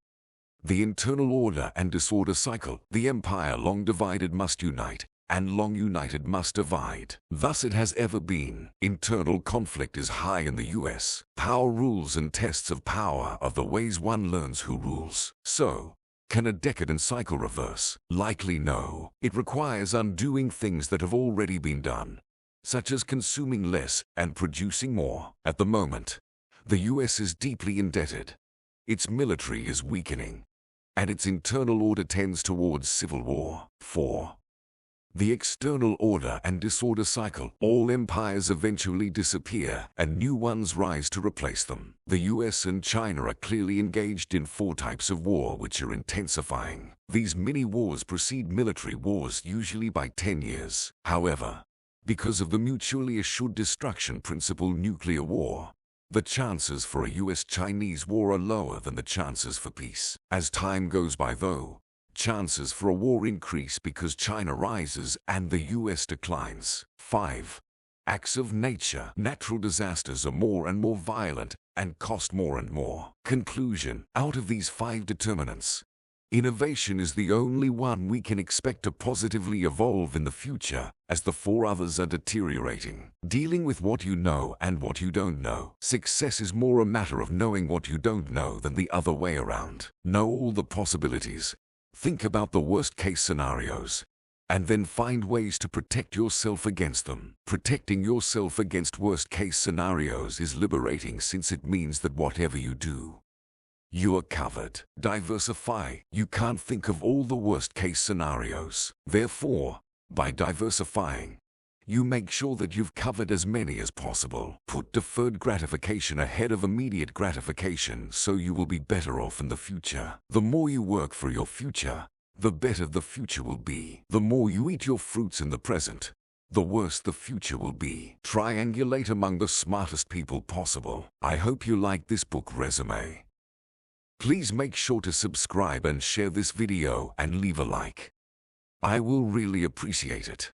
The internal order and disorder cycle. The empire long divided must unite, and long united must divide. Thus it has ever been. Internal conflict is high in the US. Power rules and tests of power are the ways one learns who rules. So, can a decadent cycle reverse? Likely no. It requires undoing things that have already been done, such as consuming less and producing more. At the moment, the US is deeply indebted. Its military is weakening, and its internal order tends towards civil war. 4. The external order and disorder cycle. All empires eventually disappear, and new ones rise to replace them. The US and China are clearly engaged in 4 types of war which are intensifying. These mini-wars precede military wars usually by 10 years. However, because of the mutually assured destruction principle, nuclear war, the chances for a US-Chinese war are lower than the chances for peace. As time goes by though, chances for a war increase because China rises and the US declines. 5. Acts of nature. Natural disasters are more and more violent and cost more and more. Conclusion. Out of these 5 determinants, innovation is the only one we can expect to positively evolve in the future, as the 4 others are deteriorating. Dealing with what you know and what you don't know. Success is more a matter of knowing what you don't know than the other way around. Know all the possibilities. Think about the worst-case scenarios, and then find ways to protect yourself against them. Protecting yourself against worst-case scenarios is liberating, since it means that whatever you do, you are covered. Diversify. You can't think of all the worst-case scenarios. Therefore, by diversifying, you make sure that you've covered as many as possible. Put deferred gratification ahead of immediate gratification so you will be better off in the future. The more you work for your future, the better the future will be. The more you eat your fruits in the present, the worse the future will be. Triangulate among the smartest people possible. I hope you like this book resume. Please make sure to subscribe and share this video and leave a like. I will really appreciate it.